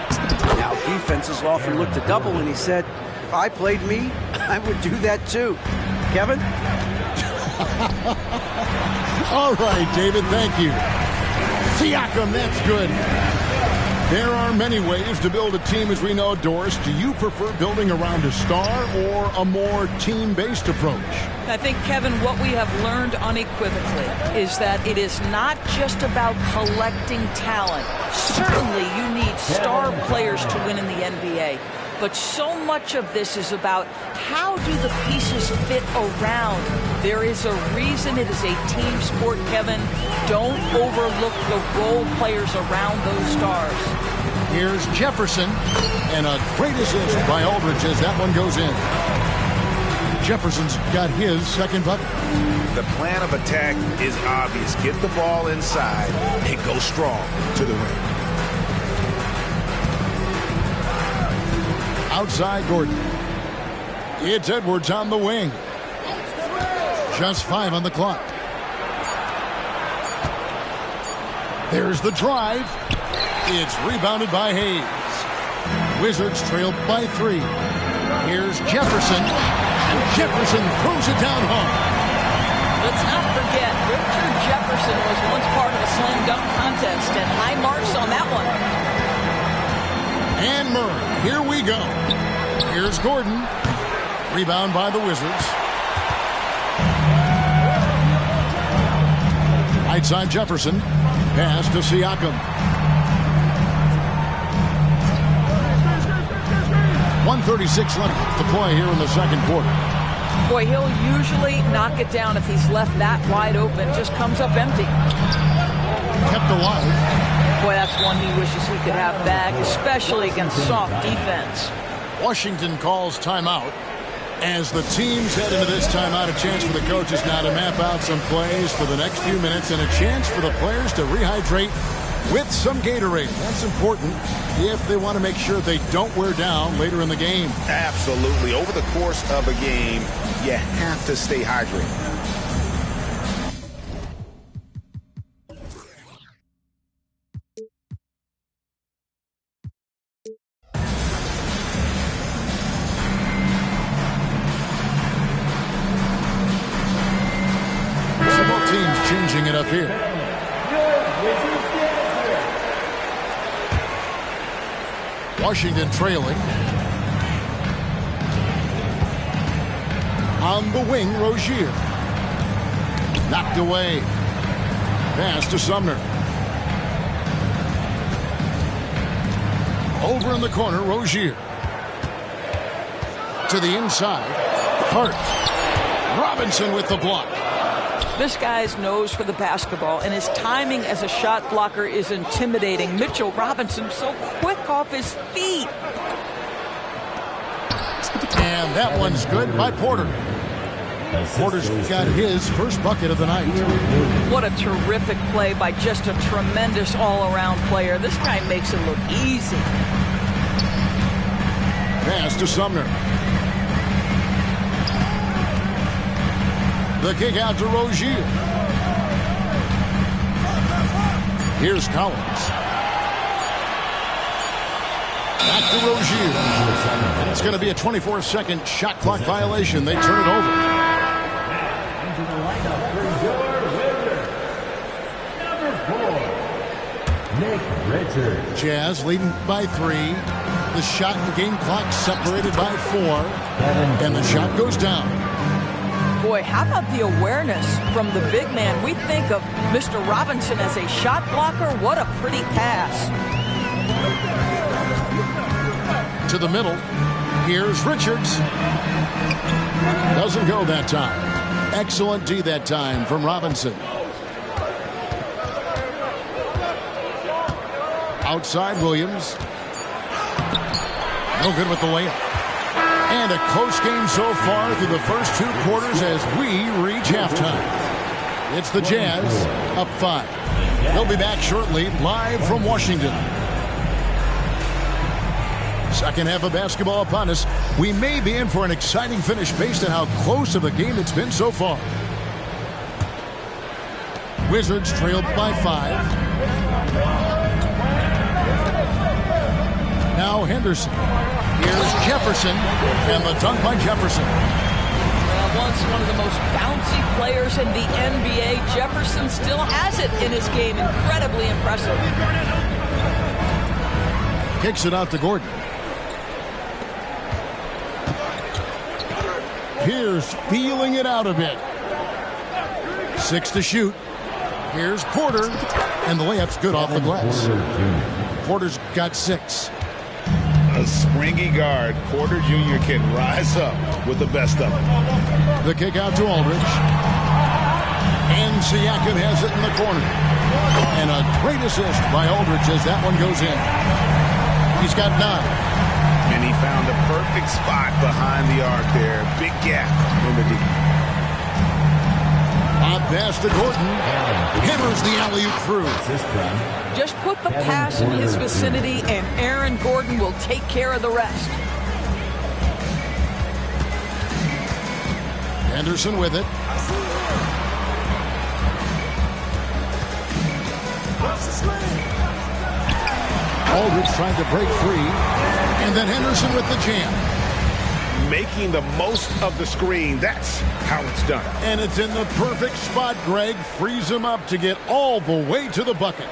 Speaker 15: Now, defenses often look to double, and he said, if I played me, I would do that too. Kevin?
Speaker 11: All right, David, thank you. Siakam, that's good. There are many ways to build a team, as we know, Doris. Do you prefer building around a star or a more team-based approach?
Speaker 13: I think, Kevin, what we have learned unequivocally is that it is not just about collecting talent. Certainly, you need star players to win in the NBA. But so much of this is about how do the pieces fit around. There is a reason it is a team sport, Kevin. Don't overlook the role players around those stars.
Speaker 11: Here's Jefferson, and a great assist by Aldridge as that one goes in. Jefferson's got his second bucket.
Speaker 14: The plan of attack is obvious. Get the ball inside and go strong to the rim.
Speaker 11: Outside Gordon. It's Edwards on the wing. Just 5 on the clock. There's the drive. It's rebounded by Hayes. Wizards trail by 3. Here's Jefferson. And Jefferson throws it down home.
Speaker 13: Let's not forget, Richard Jefferson was once part of a slam dunk contest, and high marks on that one.
Speaker 11: And Murray, here we go. Here's Gordon. Rebound by the Wizards. Right side Jefferson. Pass to Siakam. 1:36 left to play here in the second quarter.
Speaker 13: Boy, he'll usually knock it down if he's left that wide open. Just comes up empty.
Speaker 11: Kept alive.
Speaker 13: Boy, that's one he wishes he could have back, especially against soft defense.
Speaker 11: Washington calls timeout. As the teams head into this timeout, a chance for the coaches now to map out some plays for the next few minutes and a chance for the players to rehydrate with some Gatorade. That's important if they want to make sure they don't wear down later in the game.
Speaker 14: Absolutely. Over the course of a game, you have to stay hydrated.
Speaker 11: Changing it up here. Washington trailing. On the wing, Rozier. Knocked away. Pass to Sumner. Over in the corner, Rozier. To the inside. Hart. Robinson with the block.
Speaker 13: This guy's nose for the basketball, and his timing as a shot blocker is intimidating. Mitchell Robinson so quick off his feet.
Speaker 11: And that one's good by Porter. Porter's got his first bucket of the night.
Speaker 13: What a terrific play by just a tremendous all-around player. This guy makes it look easy.
Speaker 11: Pass to Sumner. The kick out to Rozier. Here's Collins. Back to Rozier. And it's going to be a 24-second shot clock violation. They turn it over.
Speaker 5: Nick Richards.
Speaker 11: Jazz leading by 3. The shot and game clock separated by 4. And the shot goes down.
Speaker 13: Boy, how about the awareness from the big man? We think of Mr. Robinson as a shot blocker. What a pretty pass.
Speaker 11: To the middle. Here's Richards. Doesn't go that time. Excellent D that time from Robinson. Outside Williams. No good with the layup. And a close game so far through the first 2 quarters as we reach halftime. It's the Jazz up 5. They'll be back shortly live from Washington. Second half of basketball upon us. We may be in for an exciting finish based on how close of a game it's been so far. Wizards trailed by 5. Now Henderson. Here's Jefferson, and the dunk by Jefferson.
Speaker 13: Once one of the most bouncy players in the NBA, Jefferson still has it in his game. Incredibly impressive.
Speaker 11: Kicks it out to Gordon. Here's feeling it out a bit. 6 to shoot. Here's Porter, and the layup's good off the glass. Porter's got 6.
Speaker 12: A springy guard, Porter Jr. can rise up with the best of them.
Speaker 11: The kick out to Aldridge. And Siakam has it in the corner. And a great assist by Aldridge as that one goes in. He's got 9.
Speaker 14: And he found the perfect spot behind the arc there. Big gap in the deep.
Speaker 11: A pass to Gordon. Hammers the alley-oop through.
Speaker 13: Just put the pass in his vicinity, and Aaron Gordon will take care of the rest.
Speaker 11: Anderson with it. Aldridge trying to break free. And then Henderson with the jam.
Speaker 14: Making the most of the screen. That's how it's done.
Speaker 11: And it's in the perfect spot, Greg. Frees him up to get all the way to the bucket.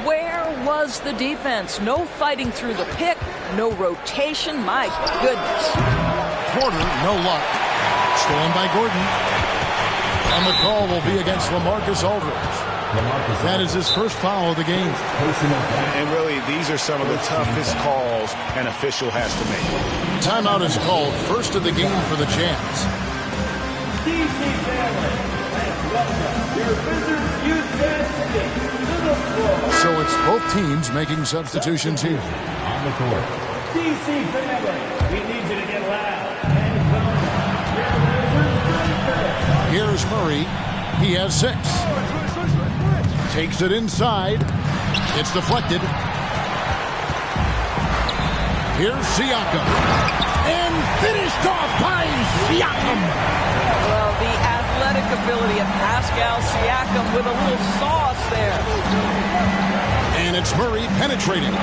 Speaker 13: Where was the defense? No fighting through the pick. No rotation. My goodness.
Speaker 11: Porter, no luck. Stolen by Gordon. And the call will be against LaMarcus Aldridge. That is his first foul of the game.
Speaker 14: And really, these are some of the toughest calls an official has to make.
Speaker 11: Timeout is called. First of the game for the Jazz.
Speaker 5: DC family, let's welcome your Wizards Youth Dance to the floor.
Speaker 11: So it's both teams making substitutions here.
Speaker 5: On the court. DC family, we need you to get loud and welcome your Wizards.
Speaker 11: Here's Murray. He has 6. Takes it inside. It's deflected. Here's Siakam. And finished off by Siakam.
Speaker 13: Well, the athletic ability of Pascal Siakam with a little sauce there.
Speaker 11: And it's Murray penetrating.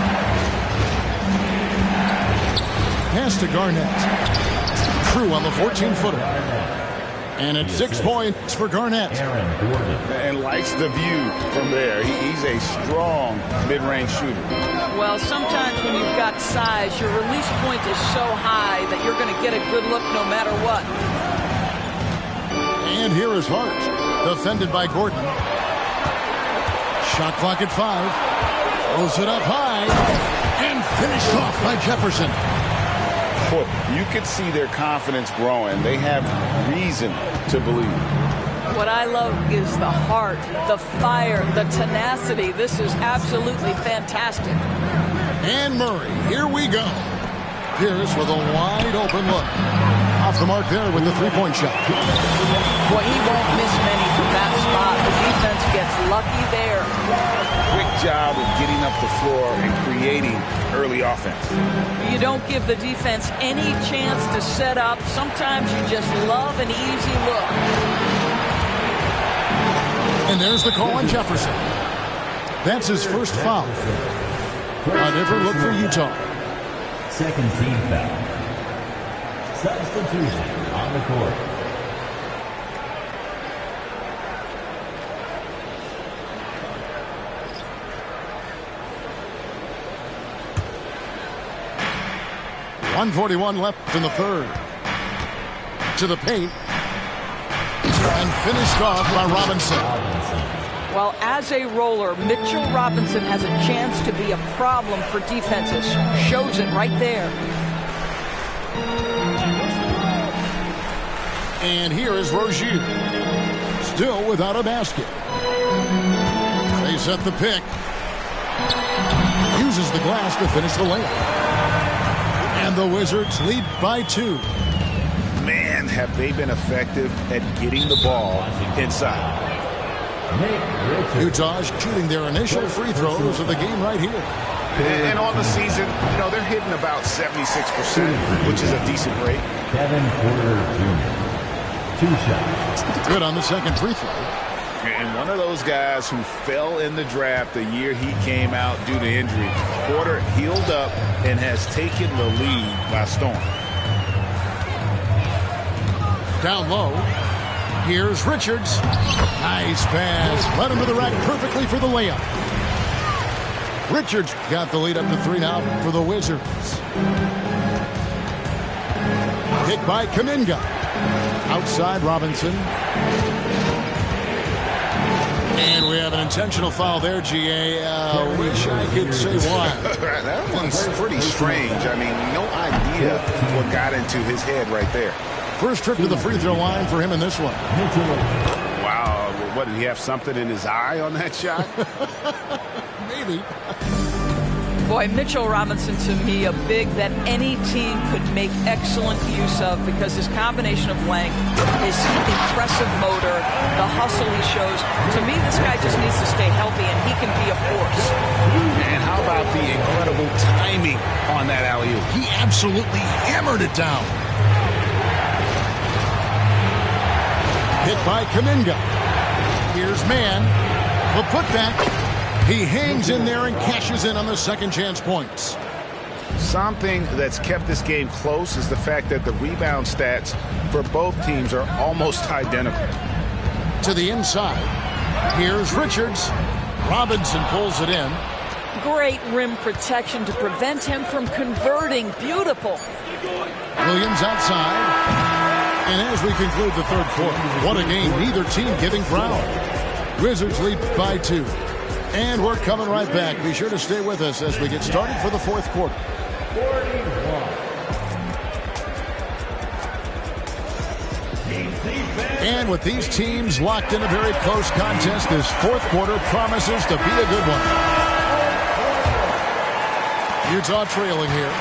Speaker 11: Pass to Garnett. True on the 14-footer. And it's 6 points for Garnett.
Speaker 14: And likes the view from there. He's a strong mid-range shooter.
Speaker 13: Well, sometimes when you've got size, your release point is so high that you're going to get a good look no matter what.
Speaker 11: And here is Hart. Defended by Gordon. Shot clock at 5. Throws it up high. And finished off by Jefferson.
Speaker 14: You could see their confidence growing. They have reason to believe.
Speaker 13: What I love is the heart, the fire, the tenacity. This is absolutely fantastic.
Speaker 11: And Murray, here we go. Pierce with a wide open look. Off the mark there with the three-point shot.
Speaker 13: Boy, he won't miss many from that spot. The defense gets lucky there.
Speaker 14: Quick job of getting up the floor and creating early offense.
Speaker 13: You don't give the defense any chance to set up. Sometimes you just love an easy look.
Speaker 11: And there's the call on Jefferson. That's his first foul. A different look for Utah.
Speaker 5: Second team foul. Substitution on the court.
Speaker 11: .141 left in the third. To the paint. And finished off by Robinson.
Speaker 13: Well, as a roller, Mitchell Robinson has a chance to be a problem for defenses. Shows it right there.
Speaker 11: And here is Rozier. Still without a basket. They set the pick. Uses the glass to finish the layup. And the Wizards lead by 2.
Speaker 14: Man, have they been effective at getting the ball inside.
Speaker 11: Utah's shooting their initial free throws of the game right here.
Speaker 14: And on the season, you know, they're hitting about 76%, which is a decent rate.
Speaker 5: Kevin Porter Jr. 2 shots.
Speaker 11: Good on the second free throw.
Speaker 14: And one of those guys who fell in the draft the year he came out due to injury. Porter healed up and has taken the lead by storm.
Speaker 11: Down low. Here's Richards. Nice pass. Led him to the rack perfectly for the layup. Richards got the lead up to 3 now for the Wizards. Hit by Kuminga. Outside Robinson. And we have an intentional foul there, GA. Wish I could say why.
Speaker 14: That one's pretty strange. I mean, no idea what got into his head right there.
Speaker 11: First trip to the free throw line for him in this one.
Speaker 14: Wow. What, did he have something in his eye on that shot?
Speaker 11: Maybe.
Speaker 13: Boy, Mitchell Robinson, to me, a big that any team could make excellent use of because his combination of length, his impressive motor, the hustle he shows. To me, this guy just needs to stay healthy, and he can be a force.
Speaker 14: And how about the incredible timing on that alley-oop?
Speaker 11: He absolutely hammered it down. Hit by Kuminga. Here's Mann. The putback. He hangs in there and cashes in on the second chance points.
Speaker 14: Something that's kept this game close is the fact that the rebound stats for both teams are almost identical.
Speaker 11: To the inside. Here's Richards. Robinson pulls it in.
Speaker 13: Great rim protection to prevent him from converting. Beautiful.
Speaker 11: Williams outside. And as we conclude the third quarter, what a game, neither team giving ground. Wizards lead by 2. And we're coming right back. Be sure to stay with us as we get started for the fourth quarter.
Speaker 5: 41.
Speaker 11: And with these teams locked in a very close contest, this fourth quarter promises to be a good one. Utah trailing here.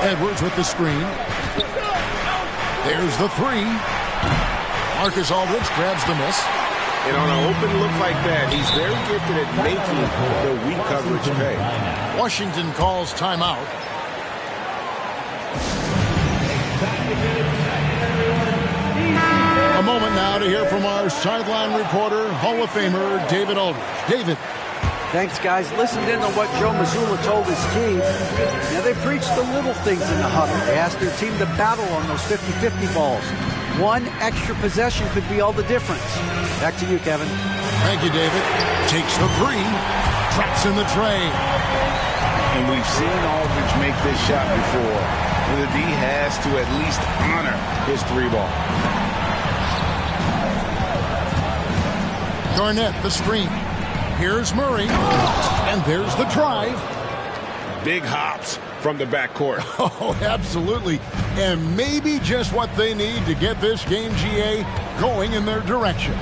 Speaker 11: Edwards with the screen. There's the three. Marcus Aldridge grabs the miss.
Speaker 14: And on an open look like that, he's very gifted at making the weak coverage pay.
Speaker 11: Washington calls timeout. A moment now to hear from our sideline reporter, Hall of Famer David Aldridge. David.
Speaker 15: Thanks, guys. Listened in on what Joe Mazzulla told his team. Now, they preached the little things in the huddle. They asked their team to battle on those 50-50 balls. One extra possession could be all the difference. Back to you, Kevin.
Speaker 11: Thank you, David. Takes the three. Drops in the tray.
Speaker 14: And we've seen Aldridge make this shot before. The D has to at least honor his three ball.
Speaker 11: Garnett, the screen. Here's Murray. And there's the drive.
Speaker 14: Big hops from the backcourt.
Speaker 11: Oh, absolutely. And maybe just what they need to get this game, GA, going in their direction.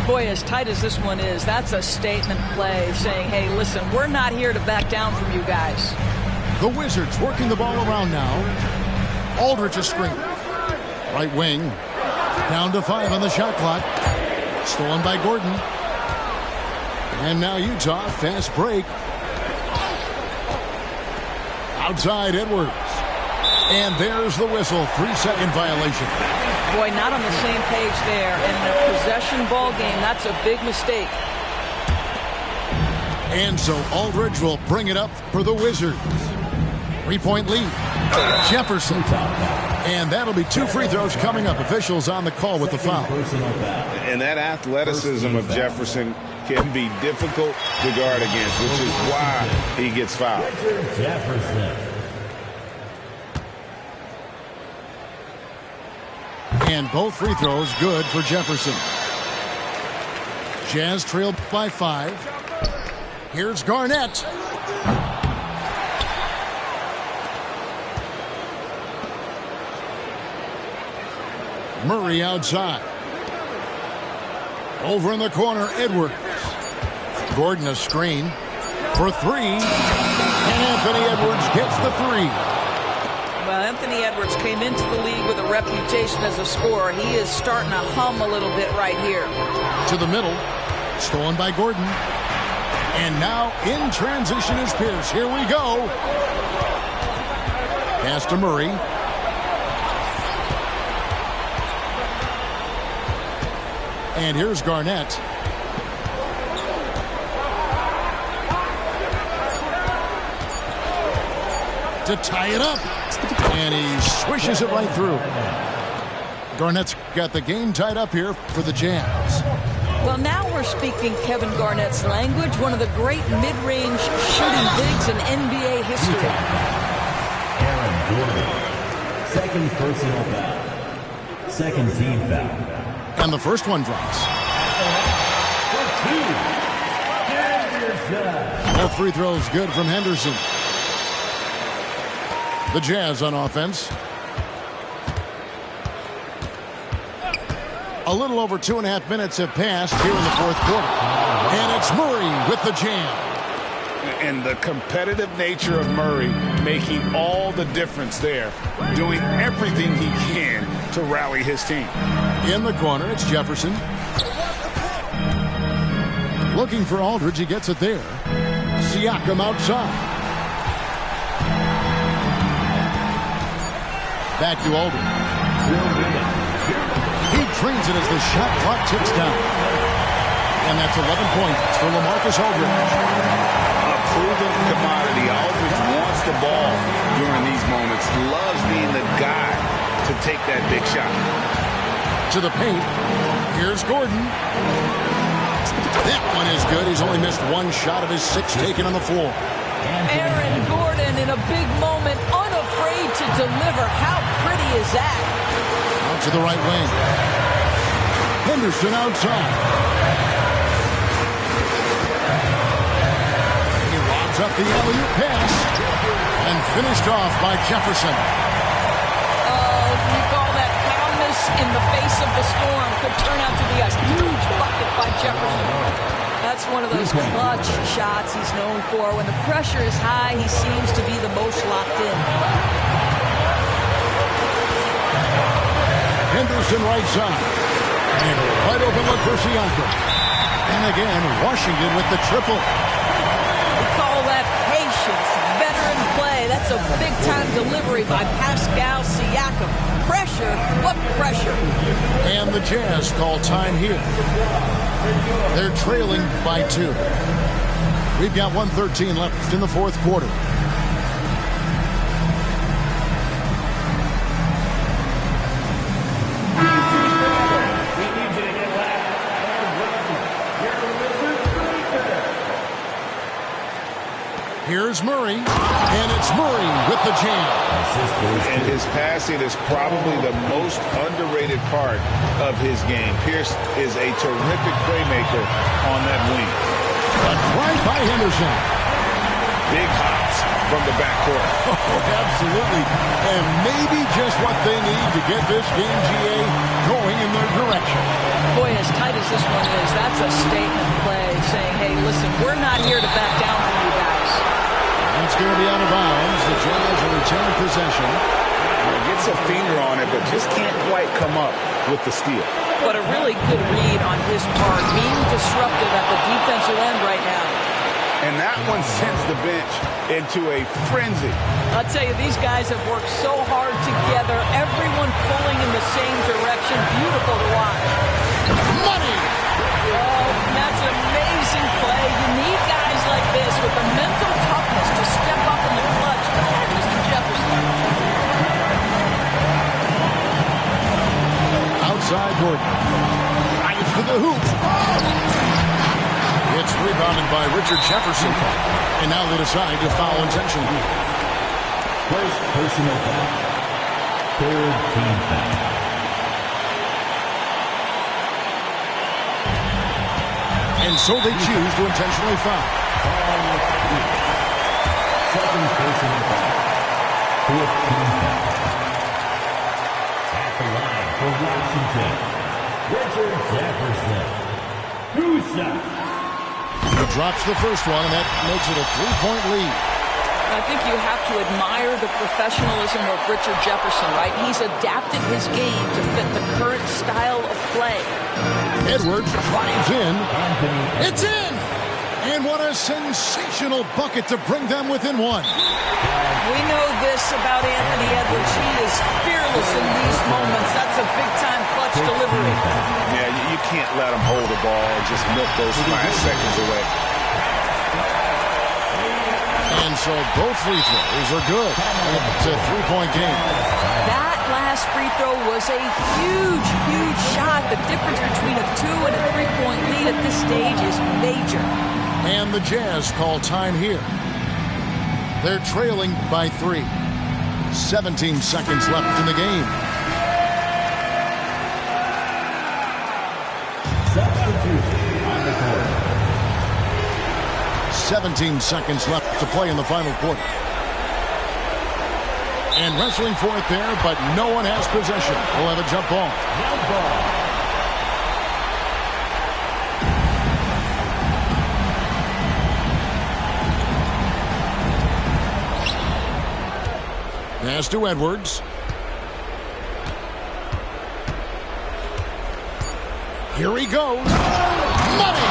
Speaker 13: Boy, as tight as this one is, that's a statement play saying, hey, listen, we're not here to back down from you guys.
Speaker 11: The Wizards working the ball around now. Aldridge a screen. Right wing. Down to 5 on the shot clock. Stolen by Gordon. And now Utah, fast break. Outside Edwards. And there's the whistle. 3-second violation.
Speaker 13: Boy, not on the same page there. In a possession ball game, that's a big mistake.
Speaker 11: And so Aldridge will bring it up for the Wizards. 3-point lead. Jefferson. And that'll be 2 free throws coming up. Officials on the call with the foul.
Speaker 14: And that athleticism of Jefferson can be difficult to guard against, which is why he gets fouled.
Speaker 11: And both free throws good for Jefferson. Jazz trailed by 5. Here's Garnett. Murray outside. Over in the corner, Edwards. Gordon a screen for 3. And Anthony Edwards gets the 3.
Speaker 13: Well, Anthony Edwards came into the league with a reputation as a scorer. He is starting to hum a little bit right here.
Speaker 11: To the middle. Stolen by Gordon. And now in transition is Pierce. Here we go. Pass to Murray. And here's Garnett. To tie it up. And he swishes it right through. Garnett's got the game tied up here for the Jazz.
Speaker 13: Well, now we're speaking Kevin Garnett's language, one of the great mid-range shooting bigs in NBA history.
Speaker 5: Aaron Gordon. Second personal foul. Second team foul.
Speaker 11: And the first one drops. Both free throws good from Henderson. The Jazz on offense. A little over 2.5 minutes have passed here in the fourth quarter. And it's Murray with the jam.
Speaker 14: And the competitive nature of Murray making all the difference there, doing everything he can to rally his team.
Speaker 11: In the corner, it's Jefferson. Looking for Aldridge, he gets it there. Siakam outside. Back to Aldridge. He drains it as the shot clock ticks down. And that's 11 points for LaMarcus Aldridge.
Speaker 14: Proven commodity. Aldridge wants the ball during these moments. Loves being the guy to take that big shot.
Speaker 11: To the paint. Here's Gordon. That one is good. He's only missed one shot of his 6 taken on the floor.
Speaker 13: Aaron Gordon in a big moment, unafraid to deliver. How pretty is that?
Speaker 11: Out to the right wing. Henderson outside. Up the alley-oop pass and finished off by Jefferson.
Speaker 13: You call that calmness in the face of the storm. Could turn out to be a huge bucket by Jefferson. That's one of those clutch shots he's known for. When the pressure is high, he seems to be the most locked in.
Speaker 11: Henderson right side. And right open look for Siakam. And again, Washington with the triple.
Speaker 13: That patience, veteran play. That's a big-time delivery by Pascal Siakam. Pressure, what pressure?
Speaker 11: And the Jazz call time here. They're trailing by 2. We've got 1:13 left in the fourth quarter. Here's Murray, and it's Murray with the jam.
Speaker 14: And his passing is probably the most underrated part of his game. Pierce is a terrific playmaker on that wing.
Speaker 11: A drive by Henderson.
Speaker 14: Big hops from the backcourt.
Speaker 11: Oh, absolutely. And maybe just what they need to get this game, GA, going in their direction.
Speaker 13: Boy, as tight as this one is, that's a statement play saying, hey, listen, we're not here to back down from you guys.
Speaker 11: It's going to be out of bounds. The Jazz will retain possession.
Speaker 14: Gets a finger on it, but just can't quite come up with the steal.
Speaker 13: But a really good read on his part, being disruptive at the defensive end right now.
Speaker 14: And that one sends the bench into a frenzy.
Speaker 13: I'll tell you, these guys have worked so hard together, everyone pulling in the same direction. Beautiful to watch.
Speaker 11: Money!
Speaker 13: Oh, that's an amazing play. You need guys like this with the mental toughness to step up in the clutch. Go ahead, Mr. Jefferson.
Speaker 11: Outside Gordon. Drives to the hoop. It's rebounded by Richard Jefferson. And now they decide to foul intentionally.
Speaker 5: First personal foul. Third team foul.
Speaker 11: And so they choose to intentionally foul.
Speaker 5: Second personal foul. Fourth team foul. At the line for Washington, Richard Jefferson. Two shots.
Speaker 11: He drops the first one, and that makes it a 3-point lead.
Speaker 13: I think you have to admire the professionalism of Richard Jefferson, right? He's adapted his game to fit the current style of play.
Speaker 11: Edwards drives in. It's in! And what a sensational bucket to bring them within one.
Speaker 13: We know this about Anthony Edwards. He is fearless in these moments. That's a big-time clutch delivery.
Speaker 14: Yeah, you can't let him hold the ball and just milk those 5 seconds away.
Speaker 11: And so both free throws are good. It's a 3-point game.
Speaker 13: That last free throw was a huge, huge shot. The difference between a 2 and a 3-point lead at this stage is major.
Speaker 11: And the Jazz call time here. They're trailing by 3. 17 seconds left in the game.
Speaker 5: Substitution on the court.
Speaker 11: 17 seconds left to play in the final quarter. And wrestling for it there, but no one has possession. We'll have a jump ball.
Speaker 5: Jump ball.
Speaker 11: Pass to Edwards. Here he goes. Money!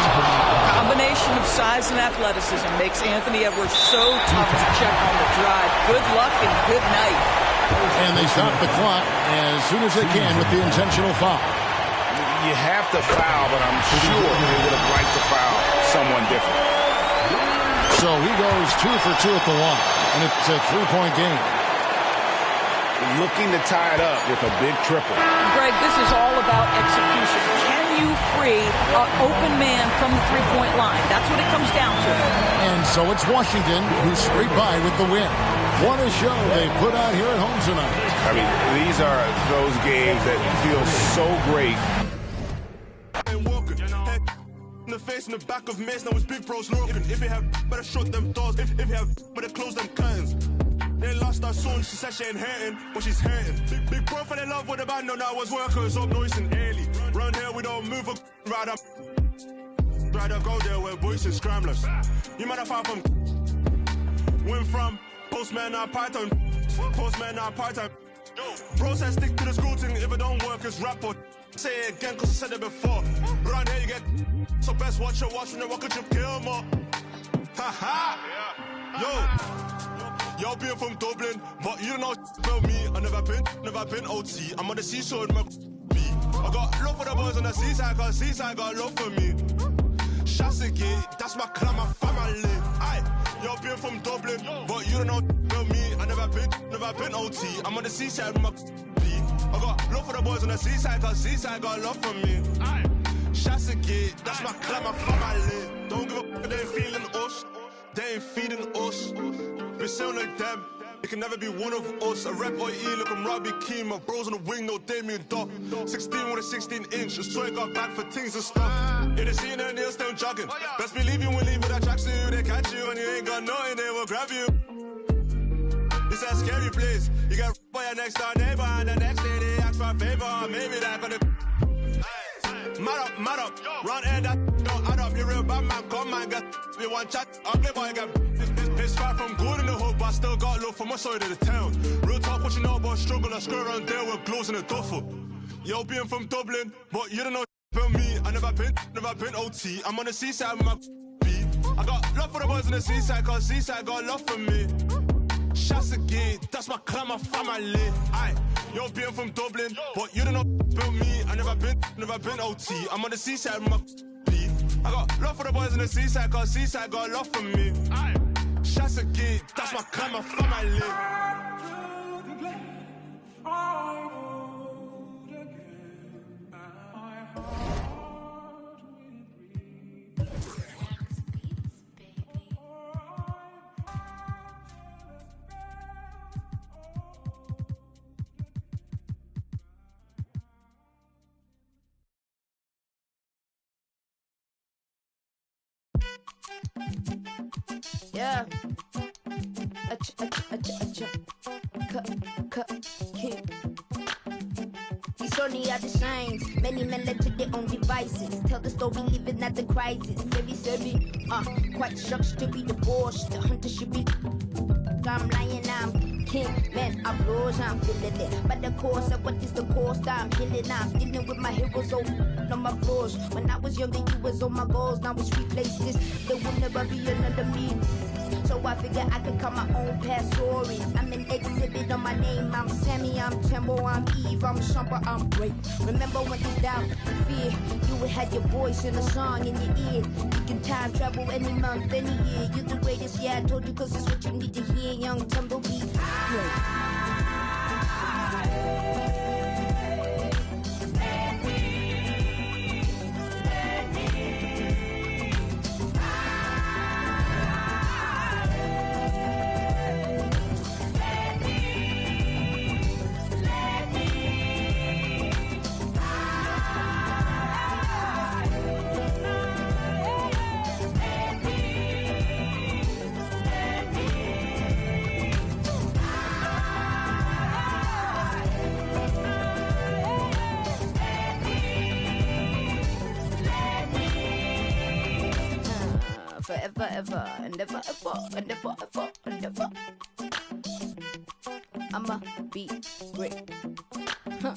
Speaker 13: Combination of size and athleticism makes Anthony Edwards so tough to check on the drive. Good luck and good night.
Speaker 11: And they stop the clock as soon as they can with the intentional foul.
Speaker 14: You have to foul, but I'm sure they would have liked to foul someone different.
Speaker 11: So he goes 2 for 2 at the line, and it's a 3-point game.
Speaker 14: Looking to tie it up with a big triple.
Speaker 13: Greg, this is all about execution. Can you free an open man from the three-point line? That's what it comes down to.
Speaker 11: And so it's Washington who scrape by with the win. What a show they put out here at home tonight.
Speaker 14: I mean, these are those games that feel so great.
Speaker 1: In the face and the back of mace, now it's big bros looking. If you have better shut them doors, if you have better close them curtains. They lost our son, she said she ain't hurting, but she's hurting. Big bro fell in love with the band, no, that was workers, up noise and early. Round here we don't move up, ride up, go there where boys and scramblers. You might have found from went from postman now Python, postman now Python. Bro said stick to the school thing, if it don't work, it's rap or say it again, cause I said it before. Round here you get, so best watch your watch when you walk a trip, kill more. Ha ha! Yo, being from Dublin, but you don't know about me. I never been OT. I'm on the seashore with my B. I got love for the boys on the seaside, cause seaside got love for me. Shasagate, that's my clan, my family. Aye, yo, being from Dublin, but you don't know about me. I never been OT. I'm on the seaside with my B. I got love for the boys on the seaside, cause seaside got love for me. Aye, Shasagate, that's my clan, my family. Don't give a f***, they ain't feeling us. They ain't feeding us. We sound like them. It can never be one of us. A rep or E, look, I'm Robbie Keane. My bros on the wing, no Damien Duff. 16 with a 16-inch. Just try got back for things and stuff. In the scene, and they're still jogging. Best believe you will leave with that tracksuit. They catch you and you ain't got nothing, they will grab you. It's a scary place. You get by your next door neighbor, and the next day they ask for a favor. Maybe that gonna. Mad up, run air that don't add up. You real bad man, come man, get me one chat. Ugly boy, get. It's far from good in the hood, but I still got love for my side of the town. Real talk, what you know about struggle, I screw around there with gloves in a duffel. Yo, being from Dublin, but you don't know about me. I never been OT. I'm on the seaside with my B. I got love for the boys on the seaside, cause seaside got love for me. Shasagate, that's my clan, my family. Aye, yo, being from Dublin, but you don't know about me. I never been OT. I'm on the seaside with my B. I got love for the boys on the seaside, cause seaside got love for me. Aye, Shasagate, that's my clan, my family.
Speaker 16: Yeah. These only are the signs. Many men led to their own devices. Tell the story, living at the crisis. Quite shocked to be divorced. The hunter should be. I'm lying, I'm king. Man, I rose, I'm feeling it. But the course of what is the course? I'm healing, I'm dealing with my heroes on my floors. When I was younger, you was on my goals. Now it's replaces. There will never be another me. So I figure I could cut my own past stories. I'm an exhibit on my name. I'm Sammy, I'm Tembo, I'm Eve, I'm Shumper, I'm great. Remember when you doubt, fear, you would have your voice in a song in your ear. You can time travel any month, any year. You're the greatest, yeah, I told you, cause it's what you need to hear. Young Tumbleweed. Forever, ever, and never, ever, and never, ever, and never. I'ma be great. Huh.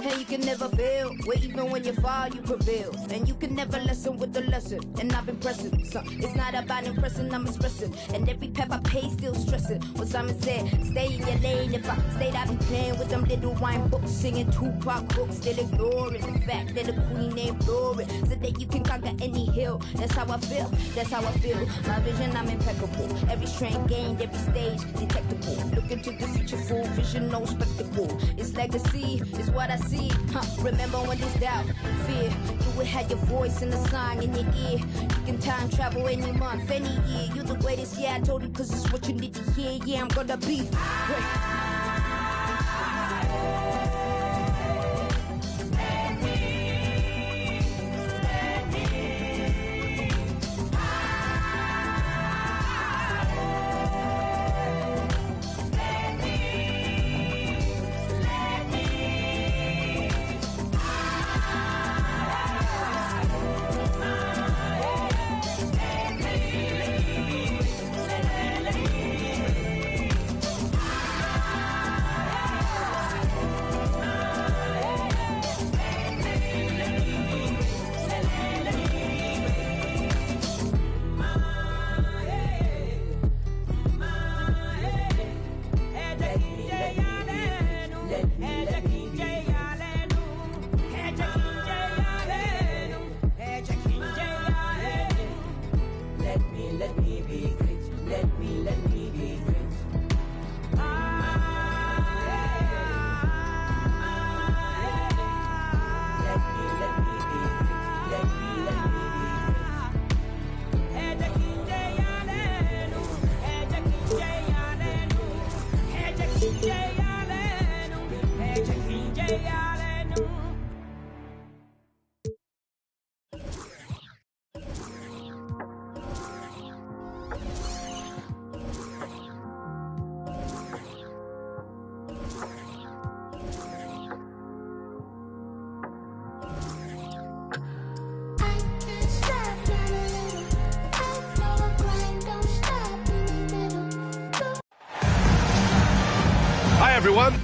Speaker 16: And you can never fail, where even when you fall, you prevail. And you can never lessen with the lesson. And I've been pressing, so it's not about impressing, I'm expressing. And every path I pay, still stressing. What Simon said, stay in your lane. If I stayed, I'd be playing with them little wine books, singing Tupac books, still ignoring the fact that the queen ain't boring. So that you can conquer any hill. That's how I feel, that's how I feel. My vision, I'm impeccable. Every strength gained, every stage detectable. Look into the future, full vision, no spectacle. It's legacy, it's what I see. Remember when there's doubt, fear, you would have your voice in the song in your ear. You can time travel any month, any year. You're the greatest, yeah, I told you, cause it's what you need to hear. Yeah, I'm gonna be great.
Speaker 2: Hi, everyone.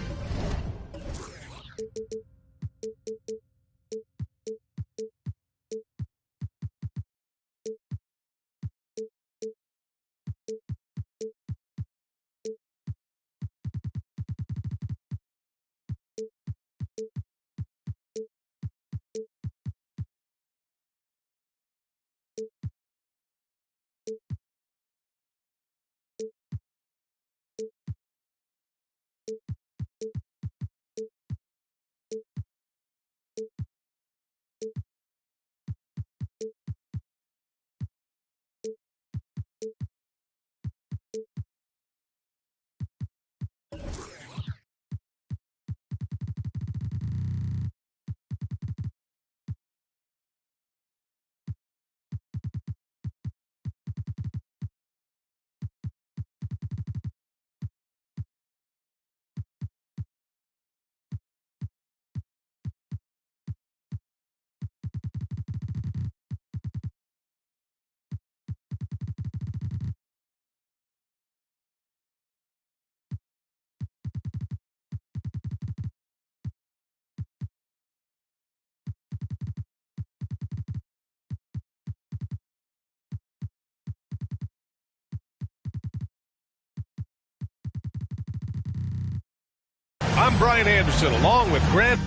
Speaker 2: I'm Brian Anderson, along with Grant.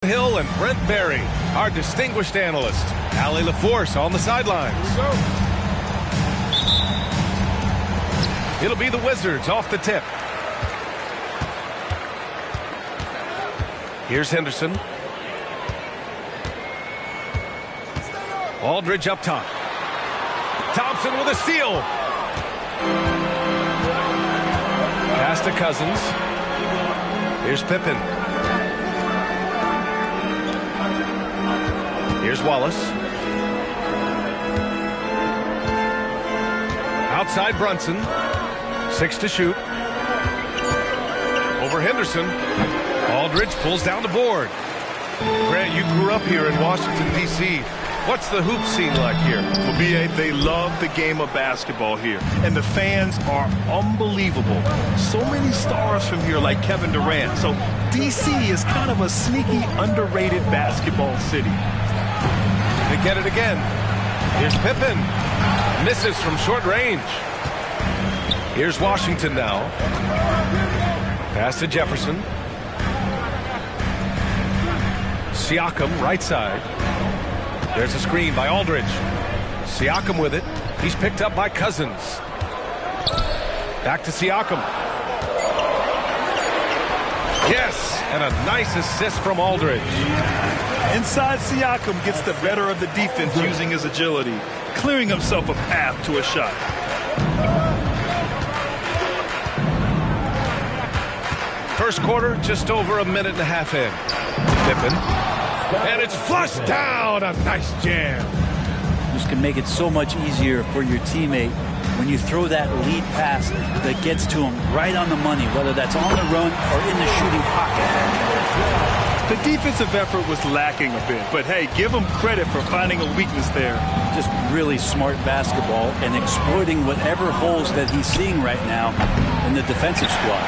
Speaker 2: Hill and Brent Berry. our distinguished analyst, Allie LaForce, on the sidelines. It'll be the Wizards off the tip. Here's Henderson. Aldridge up top. Thompson with a steal. Pass to Cousins. Here's Pippen. Here's Wallace. Outside Brunson. 6 to shoot. Over Henderson. Aldridge pulls down the board. Grant, you grew up here in Washington, D.C. What's the hoop scene like here?
Speaker 3: Well, B.A., they love the game of basketball here, and the fans are unbelievable. So many stars from here like Kevin Durant. So D.C. is kind of a sneaky, underrated basketball city.
Speaker 2: They get it again. Here's Pippen. Misses from short range. Here's Washington now. Pass to Jefferson. Siakam, right side. There's a screen by Aldridge. Siakam with it. He's picked up by Cousins. Back to Siakam. Yes, and a nice assist from Aldridge.
Speaker 3: Inside, Siakam gets the better of the defense using his agility, clearing himself a path to a shot.
Speaker 2: First quarter, just over a minute and a half in. Pippen. And it's flushed down. A nice jam.
Speaker 4: This can make it so much easier for your teammate when you throw that lead pass that gets to him right on the money, whether that's on the run or in the shooting pocket.
Speaker 3: The defensive effort was lacking a bit, but hey, give him credit for finding a weakness there.
Speaker 4: Just really smart basketball and exploiting whatever holes that he's seeing right now in the defensive squad.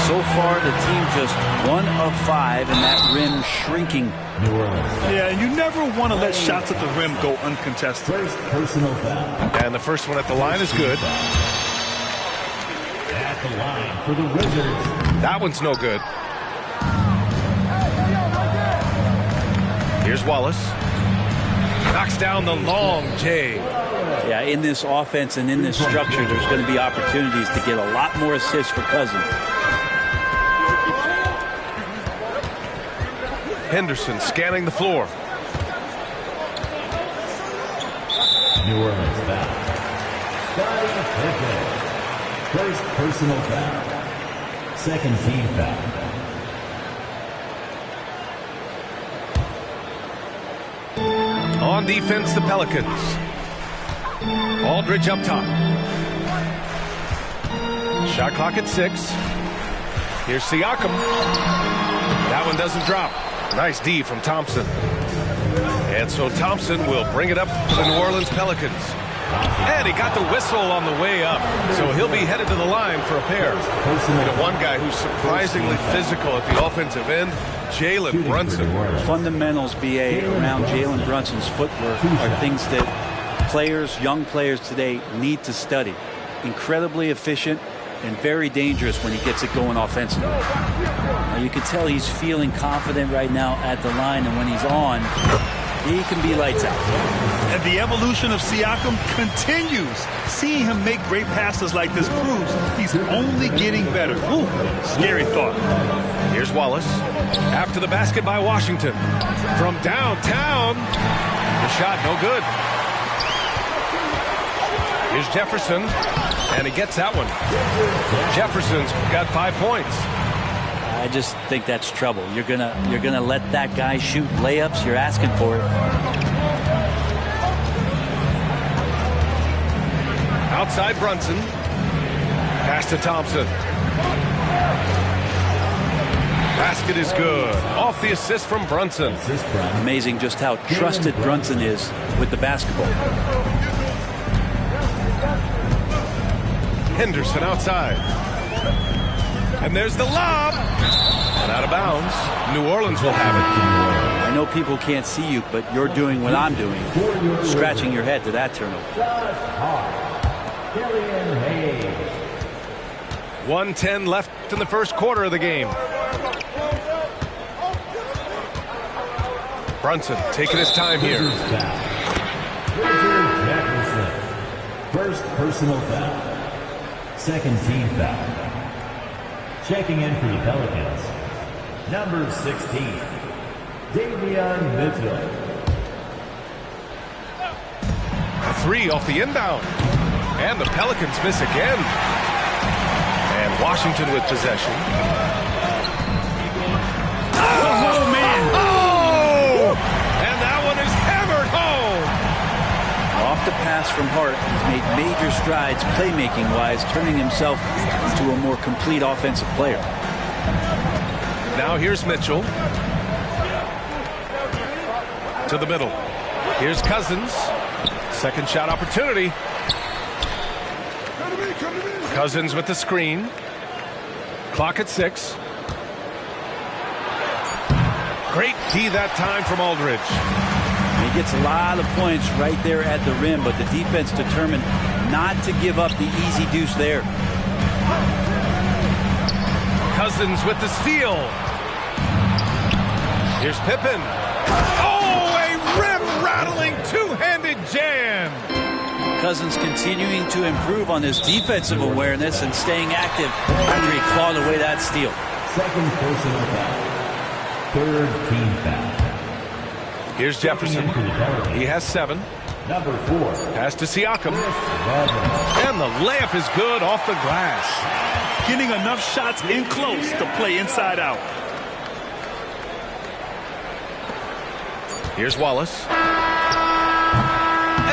Speaker 4: So far, the team just 1 of 5, and that rim shrinking.
Speaker 5: New Orleans.
Speaker 3: Yeah, and you never want to let shots at the rim go uncontested.
Speaker 5: First personal foul.
Speaker 2: And the first one at the line is good.
Speaker 5: At the line for the Wizards.
Speaker 2: That one's no good. Here's Wallace. Knocks down the long J.
Speaker 4: Yeah, in this offense and in this structure, there's going to be opportunities to get a lot more assists for Cousins.
Speaker 2: Henderson scanning the floor.
Speaker 5: New Orleans foul. Scottie Pippen. First personal foul. Second team foul.
Speaker 2: On defense, the Pelicans. Aldridge up top. Shot clock at 6. Here's Siakam. That one doesn't drop. Nice D from Thompson. And so Thompson will bring it up for the New Orleans Pelicans. And he got the whistle on the way up. So he'll be headed to the line for a pair. The one guy who's surprisingly physical at the offensive end, Jalen Brunson.
Speaker 4: Fundamentals, BA, around Jalen Brunson's footwork are things that players, young players today need to study. Incredibly efficient and very dangerous when he gets it going offensively. Now you can tell he's feeling confident right now at the line, and when he's on, he can be lights out.
Speaker 3: And the evolution of Siakam continues. Seeing him make great passes like this proves he's only getting better. Ooh, scary thought.
Speaker 2: Here's Wallace. After the basket by Washington. From downtown. The shot no good. Here's Jefferson. And he gets that one. Jefferson's got 5 points.
Speaker 4: I just think that's trouble. You're gonna let that guy shoot layups. You're asking for it.
Speaker 2: Outside Brunson. Pass to Thompson. Basket is good. Off the assist from Brunson.
Speaker 4: Amazing just how trusted Brunson is with the basketball.
Speaker 2: Henderson outside. And there's the lob. And out of bounds. New Orleans will have it.
Speaker 4: I know people can't see you, but you're doing what I'm doing. Scratching your head to that turnover.
Speaker 2: 1:10 left in the first quarter of the game. Brunson taking his time here.
Speaker 5: Richard Jefferson. First personal foul. Second team foul. Checking in for the Pelicans, number 16, Davion Mitchell.
Speaker 2: A three off the inbound. And the Pelicans miss again. And Washington with possession.
Speaker 3: Oh, man.
Speaker 2: Oh! And that one is hammered home.
Speaker 4: Off the pass from Hart, he's made major strides playmaking-wise, turning himself into a more complete offensive player.
Speaker 2: Now here's Mitchell. To the middle. Here's Cousins. Second shot opportunity. Cousins with the screen. Clock at 6. Great D that time from Aldridge.
Speaker 4: He gets a lot of points right there at the rim, but the defense determined not to give up the easy deuce there.
Speaker 2: Cousins with the steal. Here's Pippen. Oh, a rim-rattling two-handed jam.
Speaker 4: Cousins continuing to improve on his defensive awareness and staying active after he clawed away that steal.
Speaker 5: Second personal foul. Third team foul.
Speaker 2: Here's Jefferson. He has 7.
Speaker 5: Number 4.
Speaker 2: Pass to Siakam. And the layup is good off the glass.
Speaker 3: Getting enough shots in close to play inside out.
Speaker 2: Here's Wallace.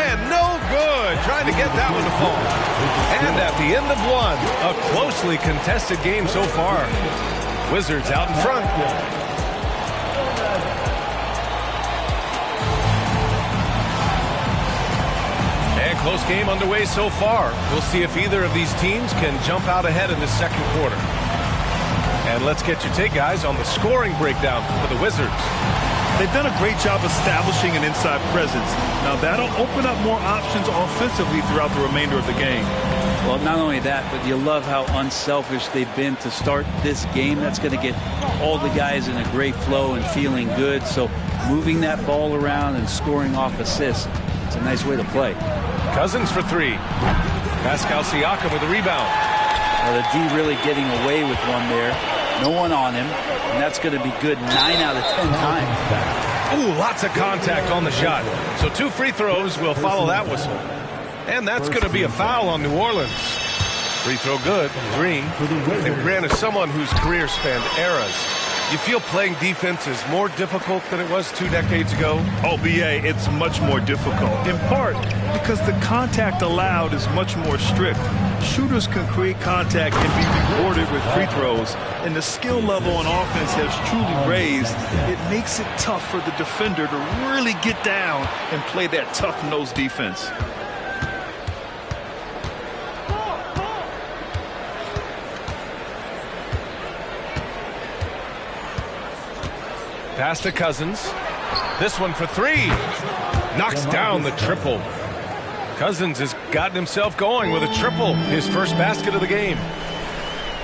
Speaker 2: And no good. Trying to get that one to fall. And at the end of one, a closely contested game so far. Wizards out in front. Close game underway so far. We'll see if either of these teams can jump out ahead in the second quarter. And let's get your take, guys, on the scoring breakdown for the Wizards.
Speaker 3: They've done a great job establishing an inside presence. Now that'll open up more options offensively throughout the remainder of the game.
Speaker 4: Well, not only that, but you love how unselfish they've been to start this game. That's going to get all the guys in a great flow and feeling good. So moving that ball around and scoring off assists, it's a nice way to play.
Speaker 2: Cousins for 3. Pascal Siakam with a rebound.
Speaker 4: Well, the D really getting away with one there. No one on him, and that's going to be good 9 out of 10 times.
Speaker 2: Ooh, lots of contact on the shot. So 2 free throws will follow that whistle. And that's going to be a foul on New Orleans. Free throw good. Green. And Grant is someone whose career spanned eras. You feel playing defense is more difficult than it was 2 decades ago?
Speaker 3: Oh, BA, it's much more difficult. In part because the contact allowed is much more strict. Shooters can create contact and be rewarded with free throws. And the skill level on offense has truly raised. It makes it tough for the defender to really get down and play that tough-nosed defense.
Speaker 2: Pass to Cousins. This one for 3. Knocks down the triple. Cousins has gotten himself going with a triple. His first basket of the game.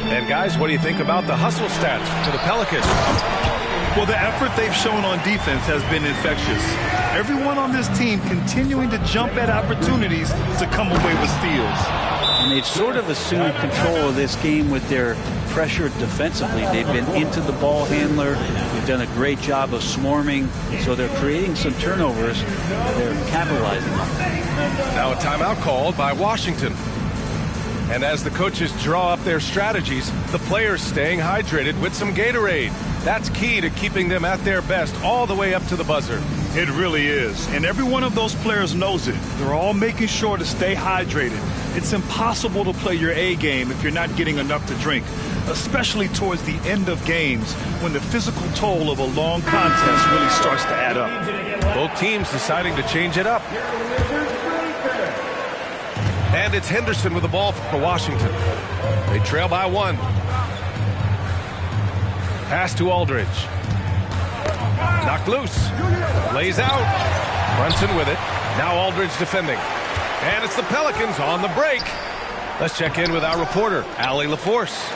Speaker 2: And guys, what do you think about the hustle stats for the Pelicans?
Speaker 3: Well, the effort they've shown on defense has been infectious. Everyone on this team continuing to jump at opportunities to come away with steals.
Speaker 4: And they've sort of assumed control of this game with their pressure defensively. They've been into the ball handler. They've done a great job of swarming. So they're creating some turnovers. They're capitalizing on them.
Speaker 2: Now a timeout called by Washington. And as the coaches draw up their strategies, the players staying hydrated with some Gatorade. That's key to keeping them at their best all the way up to the buzzer.
Speaker 3: It really is. And every one of those players knows it. They're all making sure to stay hydrated. It's impossible to play your A game if you're not getting enough to drink, especially towards the end of games when the physical toll of a long contest really starts to add up.
Speaker 2: Both teams deciding to change it up. And it's Henderson with the ball for Washington. They trail by 1. Pass to Aldridge. Knocked loose. Lays out. Brunson with it. Now Aldridge defending. And it's the Pelicans on the break. Let's check in with our reporter, Allie LaForce.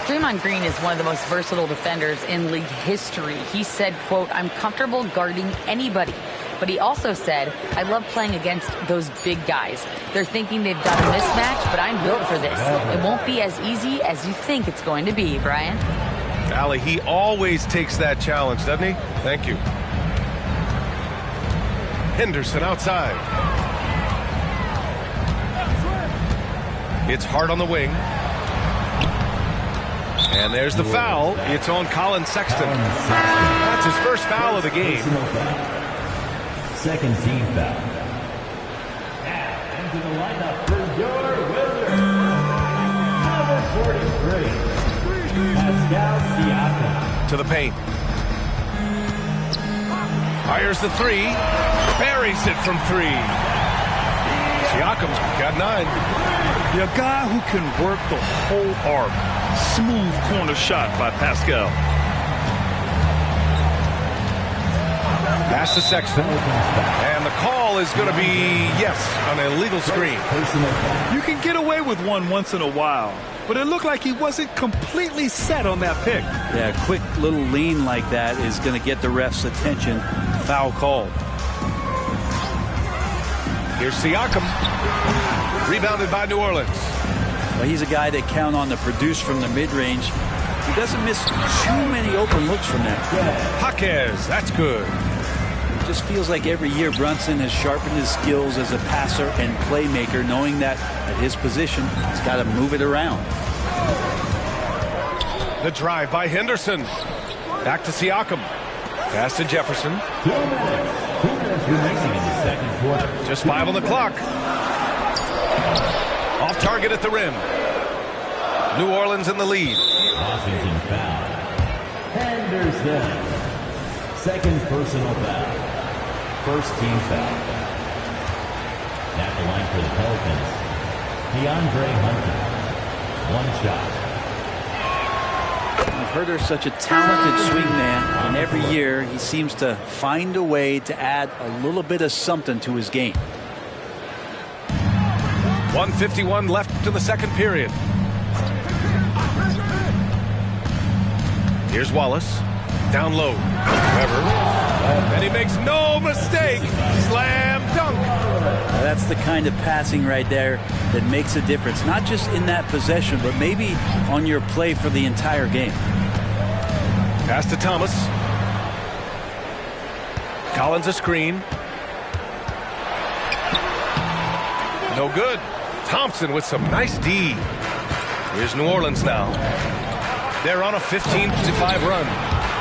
Speaker 6: Draymond Green is one of the most versatile defenders in league history. He said, quote, I'm comfortable guarding anybody. But he also said, I love playing against those big guys. They're thinking they've got a mismatch, but I'm built for this. It won't be as easy as you think it's going to be, Brian.
Speaker 2: Allie, he always takes that challenge, doesn't he? Thank you. Henderson outside. It's Hart on the wing. And there's the foul. It's on Colin Sexton. That's his first foul of the game.
Speaker 5: Second team foul. And into the lineup for your Wizards, number 43, Pascal Siakam.
Speaker 2: To the paint. Fires the three. Buries it from three. Siakam's got 9.
Speaker 3: A guy who can work the whole arc. Smooth corner shot by Pascal.
Speaker 2: Pass to Sexton. And the call is going to be, yes, an illegal screen.
Speaker 3: You can get away with one once in a while, but it looked like he wasn't completely set on that pick.
Speaker 4: Yeah, a quick little lean like that is going to get the ref's attention. Foul called.
Speaker 2: Here's Siakam. Rebounded by New Orleans.
Speaker 4: Well, he's a guy they count on to produce from the mid-range. He doesn't miss too many open looks from that.
Speaker 2: Jaquez, that's good.
Speaker 4: It just feels like every year Brunson has sharpened his skills as a passer and playmaker, knowing that at his position, he's got to move it around.
Speaker 2: The drive by Henderson. Back to Siakam. Pass to Jefferson.
Speaker 5: 2 minutes remaining in the second quarter.
Speaker 2: Just 5 on the clock. Off target at the rim. New Orleans in the lead.
Speaker 5: Washington foul. Henderson. Second personal foul. First team foul. At the line for the Pelicans, DeAndre Hunter. 1 shot.
Speaker 4: Herder's such a talented swingman, and every year he seems to find a way to add a little bit of something to his game.
Speaker 2: 1:51 left in the second period. Here's Wallace. Down low. Trevor. And he makes no mistake. Slam dunk.
Speaker 4: Now that's the kind of passing right there that makes a difference. Not just in that possession, but maybe on your play for the entire game.
Speaker 2: Pass to Thomas. Collins a screen. No good. Thompson with some nice D. Here's New Orleans now. They're on a 15-5 run.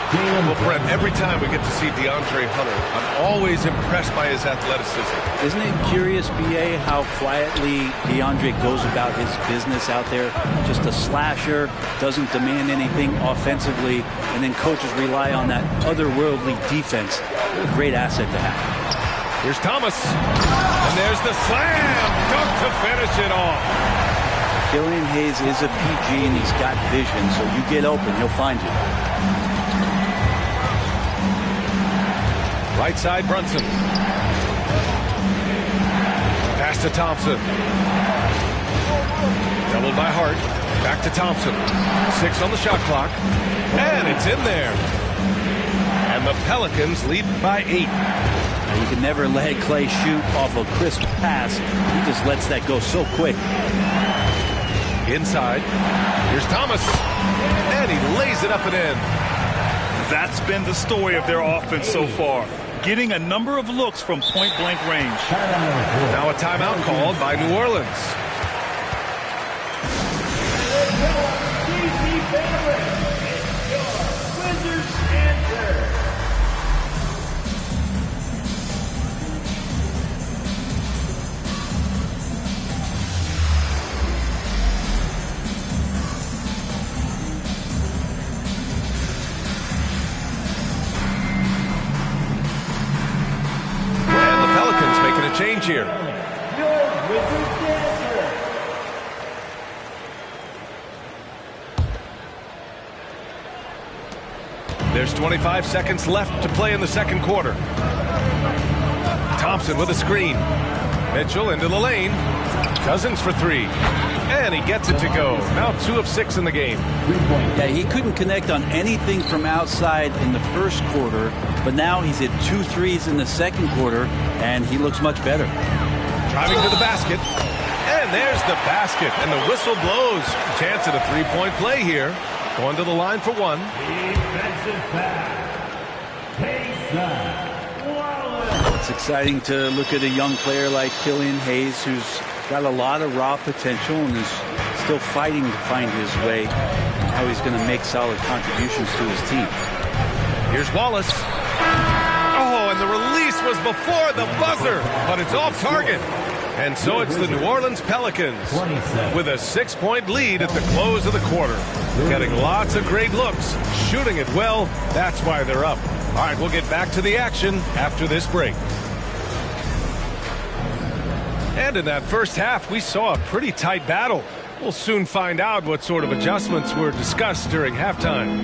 Speaker 2: Well, Brent, every time we get to see DeAndre Hunter, I'm always impressed by his athleticism.
Speaker 4: Isn't it curious, B.A., how quietly DeAndre goes about his business out there? Just a slasher, doesn't demand anything offensively, and then coaches rely on that otherworldly defense. What a great asset to have.
Speaker 2: Here's Thomas. And there's the slam dunk to finish it off.
Speaker 4: Killian Hayes is a PG, and he's got vision, so you get open, he'll find you.
Speaker 2: Right side, Brunson. Pass to Thompson. Doubled by Hart. Back to Thompson. 6 on the shot clock. And it's in there. And the Pelicans lead by 8.
Speaker 4: Now, you can never let Clay shoot off a crisp pass. He just lets that go so quick.
Speaker 2: Inside. Here's Thomas. And he lays it up and in.
Speaker 3: That's been the story of their offense so far. Getting a number of looks from point-blank range.
Speaker 2: Now a timeout called by New Orleans. Change here. There's 25 seconds left to play in the second quarter. Thompson with a screen. Mitchell into the lane. Cousins for 3. And he gets it to go. Now 2 of 6 in the game.
Speaker 4: Yeah, he couldn't connect on anything from outside in the first quarter, but now he's hit 2 threes in the second quarter, and he looks much better.
Speaker 2: Driving to the basket. And there's the basket, and the whistle blows. Chance at a three-point play here. Going to the line for one.
Speaker 5: Defensive foul. Hayes Wallace.
Speaker 4: It's exciting to look at a young player like Killian Hayes, who's got a lot of raw potential and is still fighting to find his way and how he's going to make solid contributions to his team.
Speaker 2: Here's Wallace. Oh, and the release was before the buzzer, but it's off target. And so it's the New Orleans Pelicans with a 6-point lead at the close of the quarter. Getting lots of great looks, shooting it well. That's why they're up. All right, we'll get back to the action after this break. And in that first half, we saw a pretty tight battle. We'll soon find out what sort of adjustments were discussed during halftime.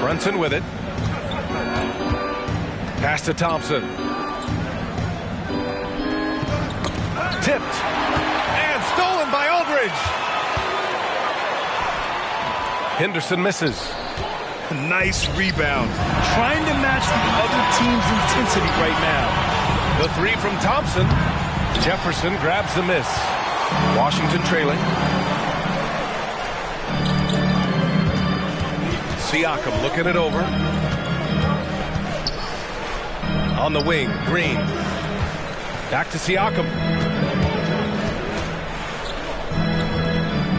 Speaker 2: Brunson with it. Pass to Thompson. Tipped. And stolen by Aldridge. Henderson misses.
Speaker 3: Nice rebound. Trying to match the other team's intensity right now.
Speaker 2: The three from Thompson. Jefferson grabs the miss. Washington trailing. Siakam looking it over. On the wing, Green. Back to Siakam.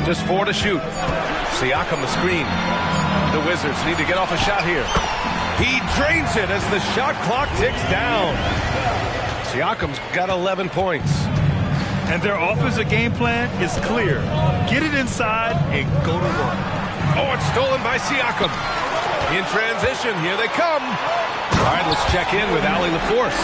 Speaker 2: Just 4 to shoot. Siakam the screen. The Wizards need to get off a shot here. He drains it as the shot clock ticks down. Siakam's got 11 points.
Speaker 3: And their offensive game plan is clear. Get it inside and go to work.
Speaker 2: Oh, it's stolen by Siakam. In transition, here they come. All right, let's check in with Allie LaForce.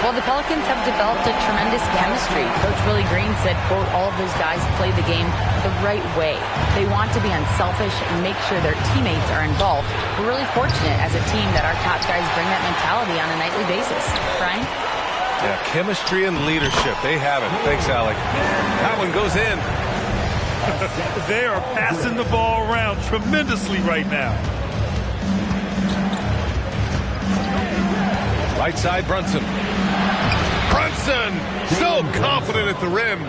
Speaker 6: Well, the Pelicans have developed a tremendous chemistry. Coach Willie Green said, quote, all of those guys play the game the right way. They want to be unselfish and make sure their teammates are involved. We're really fortunate as a team that our top guys bring that mentality on a nightly basis. Brian?
Speaker 2: Yeah, chemistry and leadership. They have it. Thanks, Allie. That one goes in.
Speaker 3: They are passing the ball around tremendously right now.
Speaker 2: Right side, Brunson. Brunson! So confident at the rim.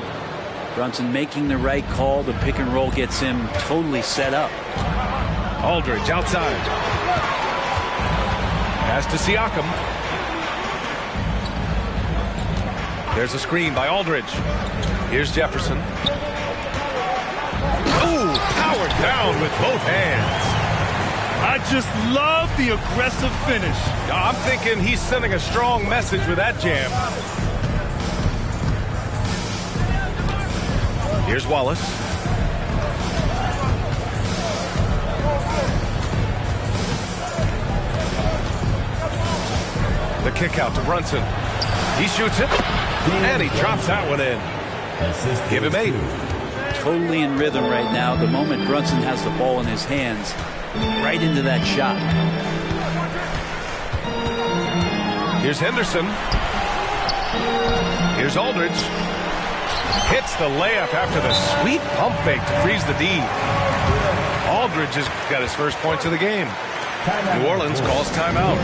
Speaker 4: Brunson making the right call. The pick and roll gets him totally set up.
Speaker 2: Aldridge outside. Pass to Siakam. There's a screen by Aldridge. Here's Jefferson. Ooh, powered down with both hands.
Speaker 3: I just love the aggressive finish.
Speaker 2: I'm thinking he's sending a strong message with that jam. Here's Wallace. The kick out to Brunson. He shoots it, and he drops that one in. Give him 8.
Speaker 4: Totally in rhythm right now. The moment Brunson has the ball in his hands, right into that shot.
Speaker 2: Here's Henderson. Here's Aldridge. Hits the layup after the sweet pump fake to freeze the D. Aldridge has got his first points of the game. New Orleans calls timeout.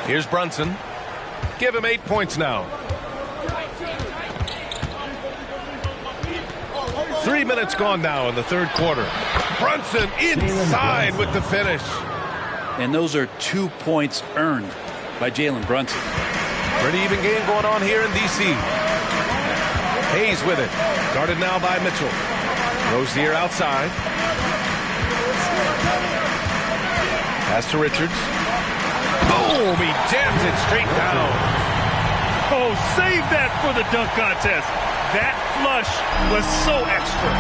Speaker 2: Here's Brunson. Give him 8 points now. 3 minutes gone now in the third quarter. Brunson inside with the finish.
Speaker 4: And those are 2 points earned by Jalen Brunson.
Speaker 2: Pretty even game going on here in D.C. Hayes with it. Guarded now by Mitchell. Rozier outside. Pass to Richards. Boom! He jams it straight down.
Speaker 3: Oh, save that for the dunk contest. That flush was so extra.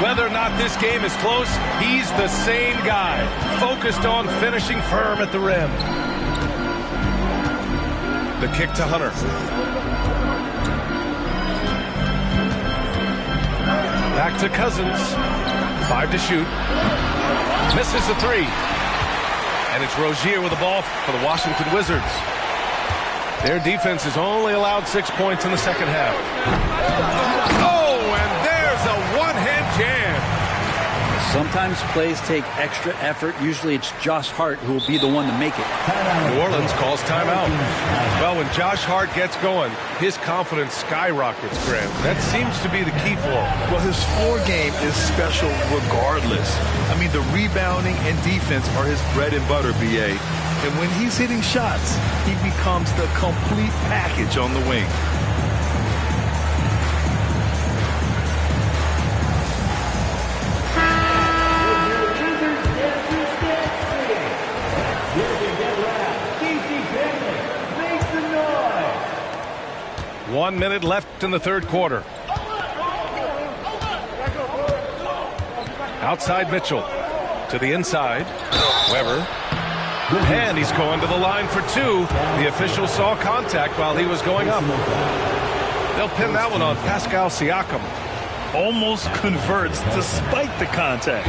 Speaker 2: Whether or not this game is close, he's the same guy, focused on finishing firm at the rim. The kick to Hunter. Back to Cousins. 5 to shoot. Misses the 3. And it's Rozier with the ball for the Washington Wizards. Their defense has only allowed 6 points in the second half. Oh, and there's a one-hand jam.
Speaker 4: Sometimes plays take extra effort. Usually it's Josh Hart who will be the one to make it.
Speaker 2: New Orleans calls timeout. Well, when Josh Hart gets going, his confidence skyrockets, Graham. That seems to be the key for him.
Speaker 3: Well, his floor game is special regardless. I mean, the rebounding and defense are his bread and butter, B.A. And when he's hitting shots, he becomes the complete package on the wing.
Speaker 2: One minute left in the third quarter. Outside Mitchell. To the inside. Weber. And he's going to the line for 2. The official saw contact while he was going up. They'll pin that one on Pascal Siakam.
Speaker 3: Almost converts despite the contact.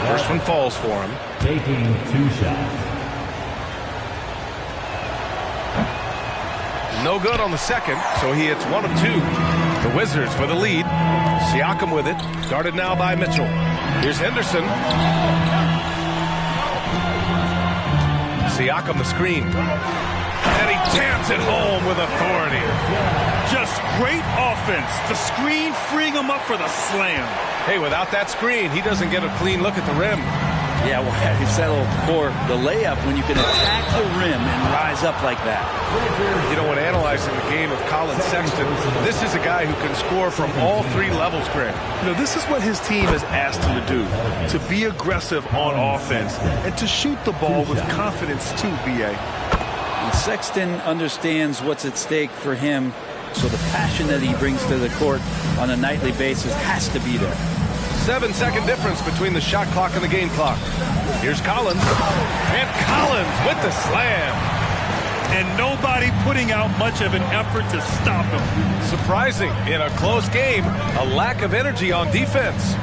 Speaker 2: First one falls for him.
Speaker 5: Taking 2 shots.
Speaker 2: No good on the second, so he hits 1 of 2. The Wizards with a lead. Siakam with it. Guarded now by Mitchell. Here's Henderson. Siakam the screen. And he jams it home with authority.
Speaker 3: Just great offense. The screen freeing him up for the slam.
Speaker 2: Hey, without that screen, he doesn't get a clean look at the rim.
Speaker 4: Yeah, well, you settle for the layup when you can attack the rim and rise up like that.
Speaker 2: You know, when analyzing the game of Colin Sexton, this is a guy who can score from all 3 levels, Graham.
Speaker 3: You know, this is what his team has asked him to do, to be aggressive on offense and to shoot the ball with confidence too, B.A.
Speaker 4: And Sexton understands what's at stake for him, so the passion that he brings to the court on a nightly basis has to be there.
Speaker 2: 7-second difference between the shot clock and the game clock. Here's Collins. And Collins with the slam.
Speaker 3: And nobody putting out much of an effort to stop him.
Speaker 2: Surprising, in a close game, a lack of energy on defense.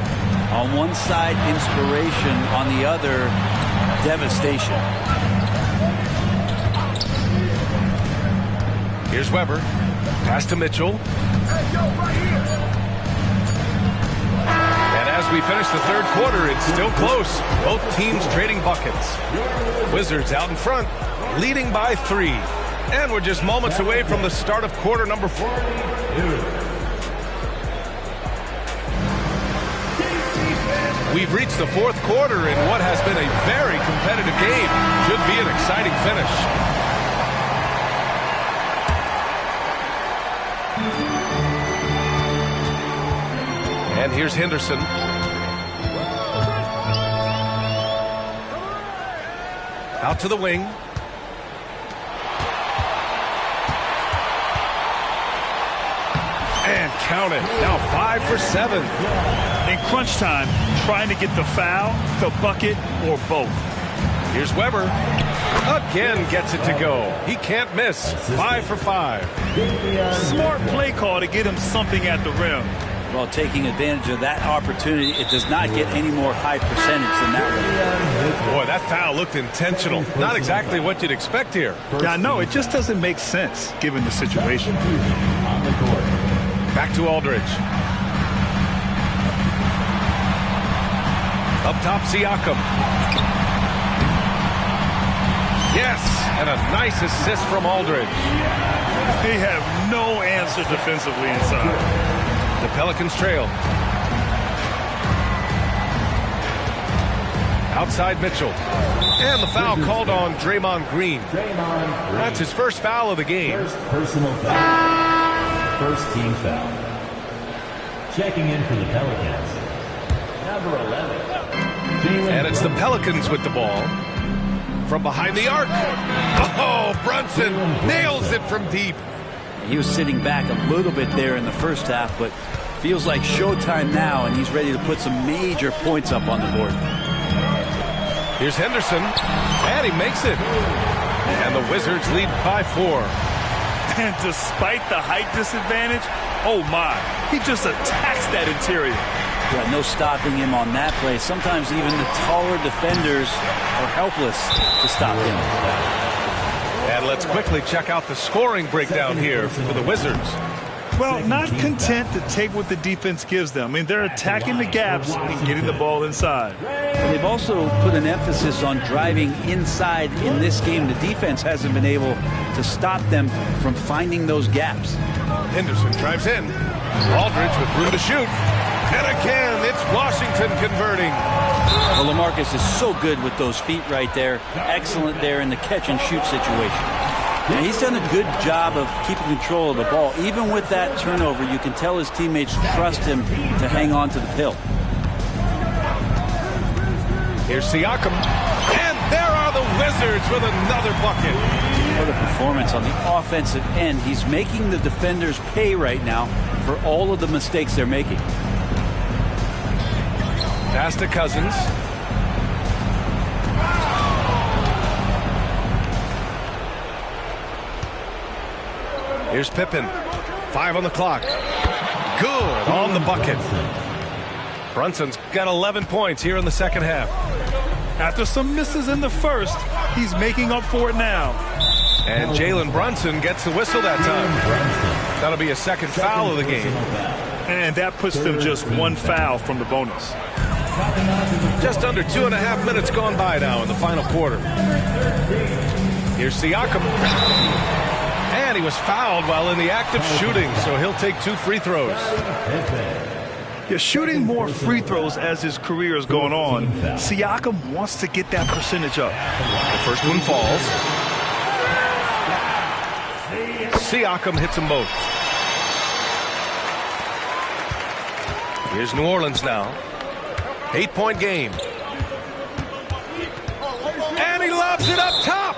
Speaker 4: On one side, inspiration. On the other, devastation.
Speaker 2: Here's Weber. Pass to Mitchell. And as we finish the third quarter, it's still close. Both teams trading buckets. Wizards out in front, leading by 3. And we're just moments away from the start of quarter number 4. We've reached the fourth quarter in what has been a very competitive game. Should be an exciting finish. And here's Henderson. Out to the wing. And count it. Now 5 for 7.
Speaker 3: In crunch time, trying to get the foul, the bucket, or both.
Speaker 2: Here's Weber. Again gets it to go. He can't miss. 5 for 5.
Speaker 3: Smart play call to get him something at the rim.
Speaker 4: Well, taking advantage of that opportunity, it does not get any more high percentage than that one.
Speaker 2: Boy, that foul looked intentional. Not exactly what you'd expect here.
Speaker 3: Yeah, no, it just doesn't make sense given the situation.
Speaker 2: Back to Aldridge. Up top, Siakam. Yes, and a nice assist from Aldridge.
Speaker 3: They have no answer defensively inside.
Speaker 2: The Pelicans trail. Outside Mitchell. And the foul called on Draymond Green. That's his first foul of the game.
Speaker 5: First personal foul. First team foul. Checking in for the Pelicans. Number 11.
Speaker 2: And it's the Pelicans with the ball. From behind the arc. Oh, Brunson nails it from deep.
Speaker 4: He was sitting back a little bit there in the first half, but Feels like showtime now, and he's ready to put some major points up on the board.
Speaker 2: Here's Henderson, and he makes it. And the Wizards lead by 4.
Speaker 3: And despite the height disadvantage, oh my, he just attacks that interior.
Speaker 4: Yeah, no stopping him on that play. Sometimes even the taller defenders are helpless to stop him.
Speaker 2: And let's quickly check out the scoring breakdown here for the Wizards.
Speaker 3: Well, not content to take what the defense gives them. I mean, they're attacking the gaps and getting the ball inside.
Speaker 4: They've also put an emphasis on driving inside in this game. The defense hasn't been able to stop them from finding those gaps.
Speaker 2: Henderson drives in. Aldridge with room to shoot. And again, it's Washington converting.
Speaker 4: Well, LaMarcus is so good with those feet right there. Excellent there in the catch-and-shoot situation. Yeah, he's done a good job of keeping control of the ball. Even with that turnover, you can tell his teammates trust him to hang on to the pill.
Speaker 2: Here's Siakam. And there are the Wizards with another bucket.
Speaker 4: What a performance on the offensive end. He's making the defenders pay right now for all of the mistakes they're making.
Speaker 2: Pass to Cousins. Here's Pippen. 5 on the clock. Good on the bucket. Brunson's got 11 points here in the second half.
Speaker 3: After some misses in the first, he's making up for it now.
Speaker 2: And Jalen Brunson gets the whistle that time. That'll be a second foul of the game.
Speaker 3: And that puts them just 1 foul from the bonus.
Speaker 2: Just under 2.5 minutes gone by now in the final quarter. Here's Siakam. And he was fouled while in the act of shooting, so he'll take 2 free throws.
Speaker 3: Yeah, shooting more free throws as his career is going on. Siakam wants to get that percentage up.
Speaker 2: The first one falls. Siakam hits them both. Here's New Orleans now. 8-point game. And he lobs it up top.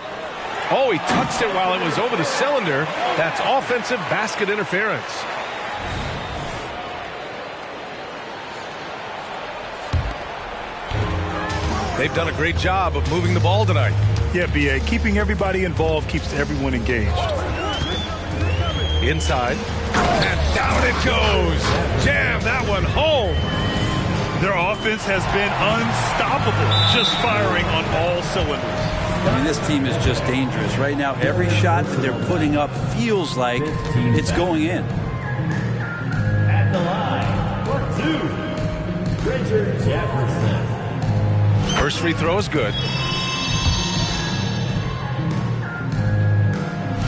Speaker 2: Oh, he touched it while it was over the cylinder. That's offensive basket interference. They've done a great job of moving the ball tonight.
Speaker 3: Yeah, B.A. Keeping everybody involved keeps everyone engaged.
Speaker 2: Inside. And down it goes. Jam that one home.
Speaker 3: Their offense has been unstoppable, just firing on all cylinders.
Speaker 4: I mean, this team is just dangerous. Right now, every shot that they're putting up feels like it's going in.
Speaker 5: At the line, for 2, Richard Jefferson.
Speaker 2: First free throw is good.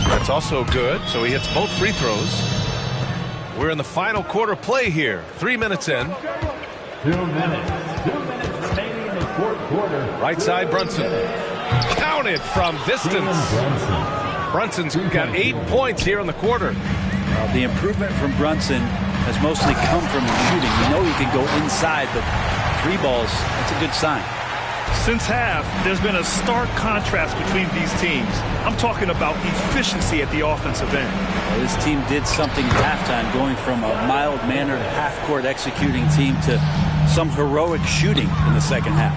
Speaker 2: That's also good, so he hits both free throws. We're in the final quarter play here. 3 minutes in.
Speaker 5: 2 minutes. 2 minutes remaining in the fourth quarter.
Speaker 2: Right side, Brunson. Counted from distance. Brunson's got 8 points here in the quarter.
Speaker 4: The improvement from Brunson has mostly come from his shooting. We know he can go inside, but 3 balls, that's a good sign.
Speaker 3: Since half, there's been a stark contrast between these teams. I'm talking about efficiency at the offensive end.
Speaker 4: Well, this team did something at halftime, going from a mild-mannered half-court executing team to some heroic shooting in the second half.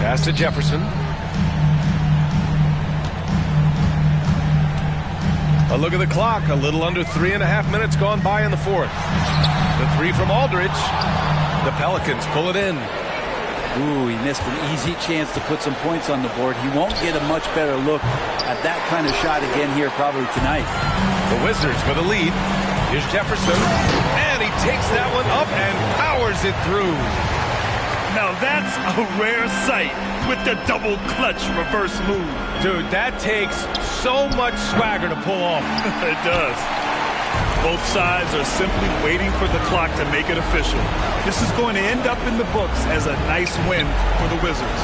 Speaker 2: Pass to Jefferson. A look at the clock. A little under 3.5 minutes gone by in the fourth. The 3 from Aldridge. The Pelicans pull it in.
Speaker 4: Ooh, he missed an easy chance to put some points on the board. He won't get a much better look at that kind of shot again here probably tonight.
Speaker 2: The Wizards with a lead. Here's Jefferson. And he takes that one up and powers it through.
Speaker 3: Now that's a rare sight with the double clutch reverse move.
Speaker 2: Dude, that takes so much swagger to pull off.
Speaker 3: It does. Both sides are simply waiting for the clock to make it official. This is going to end up in the books as a nice win for the Wizards.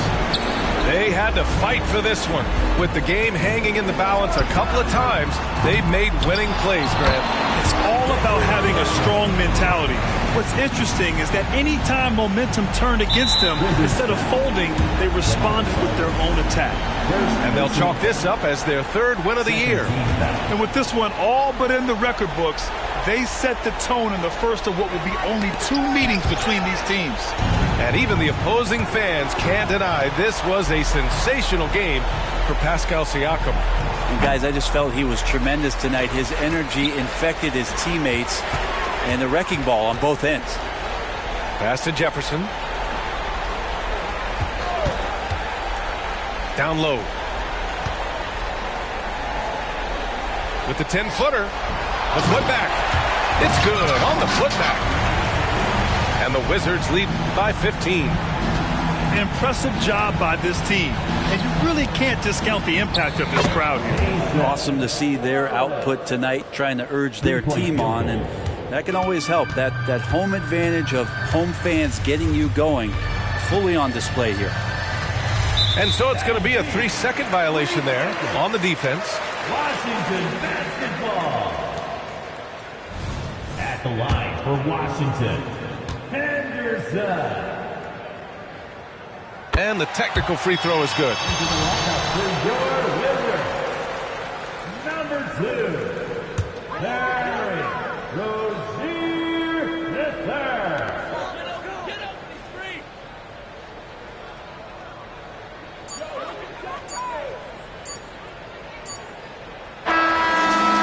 Speaker 2: They had to fight for this one. With the game hanging in the balance a couple of times, they've made winning plays, Grant.
Speaker 3: It's all about having a strong mentality. What's interesting is that any time momentum turned against them, instead of folding, they responded with their own attack.
Speaker 2: And they'll chalk this up as their 3rd win of the year.
Speaker 3: And with this one all but in the record books, They set the tone in the first of what will be only 2 meetings between these teams.
Speaker 2: And even the opposing fans can't deny this was a sensational game for Pascal Siakam.
Speaker 4: And guys, I just felt he was tremendous tonight. His energy infected his teammates, and the wrecking ball on both ends.
Speaker 2: Pass to Jefferson. Down low. With the 10-footer. The putback. It's good on the putback. And the Wizards lead by 15.
Speaker 3: Impressive job by this team. And you really can't discount the impact of this crowd here.
Speaker 4: Awesome to see their output tonight, trying to urge their team on. And that can always help. That home advantage of home fans getting you going, fully on display here.
Speaker 2: And so it's going to be a 3-second violation there on the defense.
Speaker 5: Washington basketball. At the line for Washington, Henderson.
Speaker 2: And the technical free throw is good.
Speaker 5: For your Wizards, number 2, Harry Rozier III.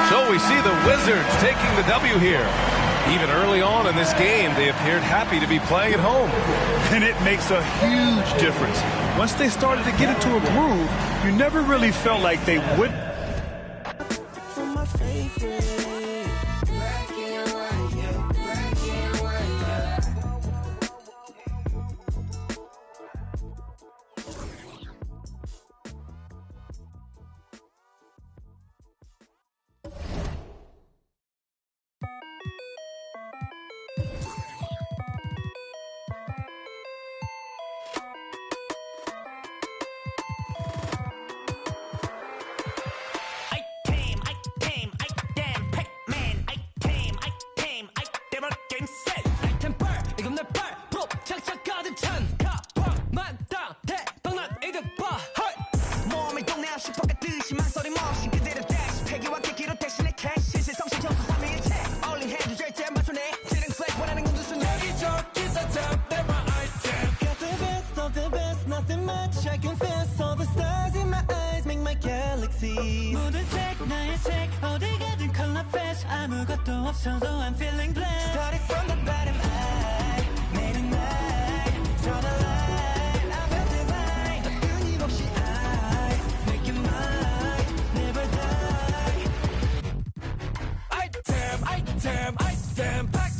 Speaker 2: So we see the Wizards taking the W here. Even early on in this game, they appeared happy to be playing at home.
Speaker 3: And it makes a huge difference. Once they started to get into a groove, you never really felt like they would.
Speaker 8: I'm feeling blessed. Started from the bottom, I made a night. Saw the light, I felt divine. 끊임없이 I make it mine, never die. I damn, back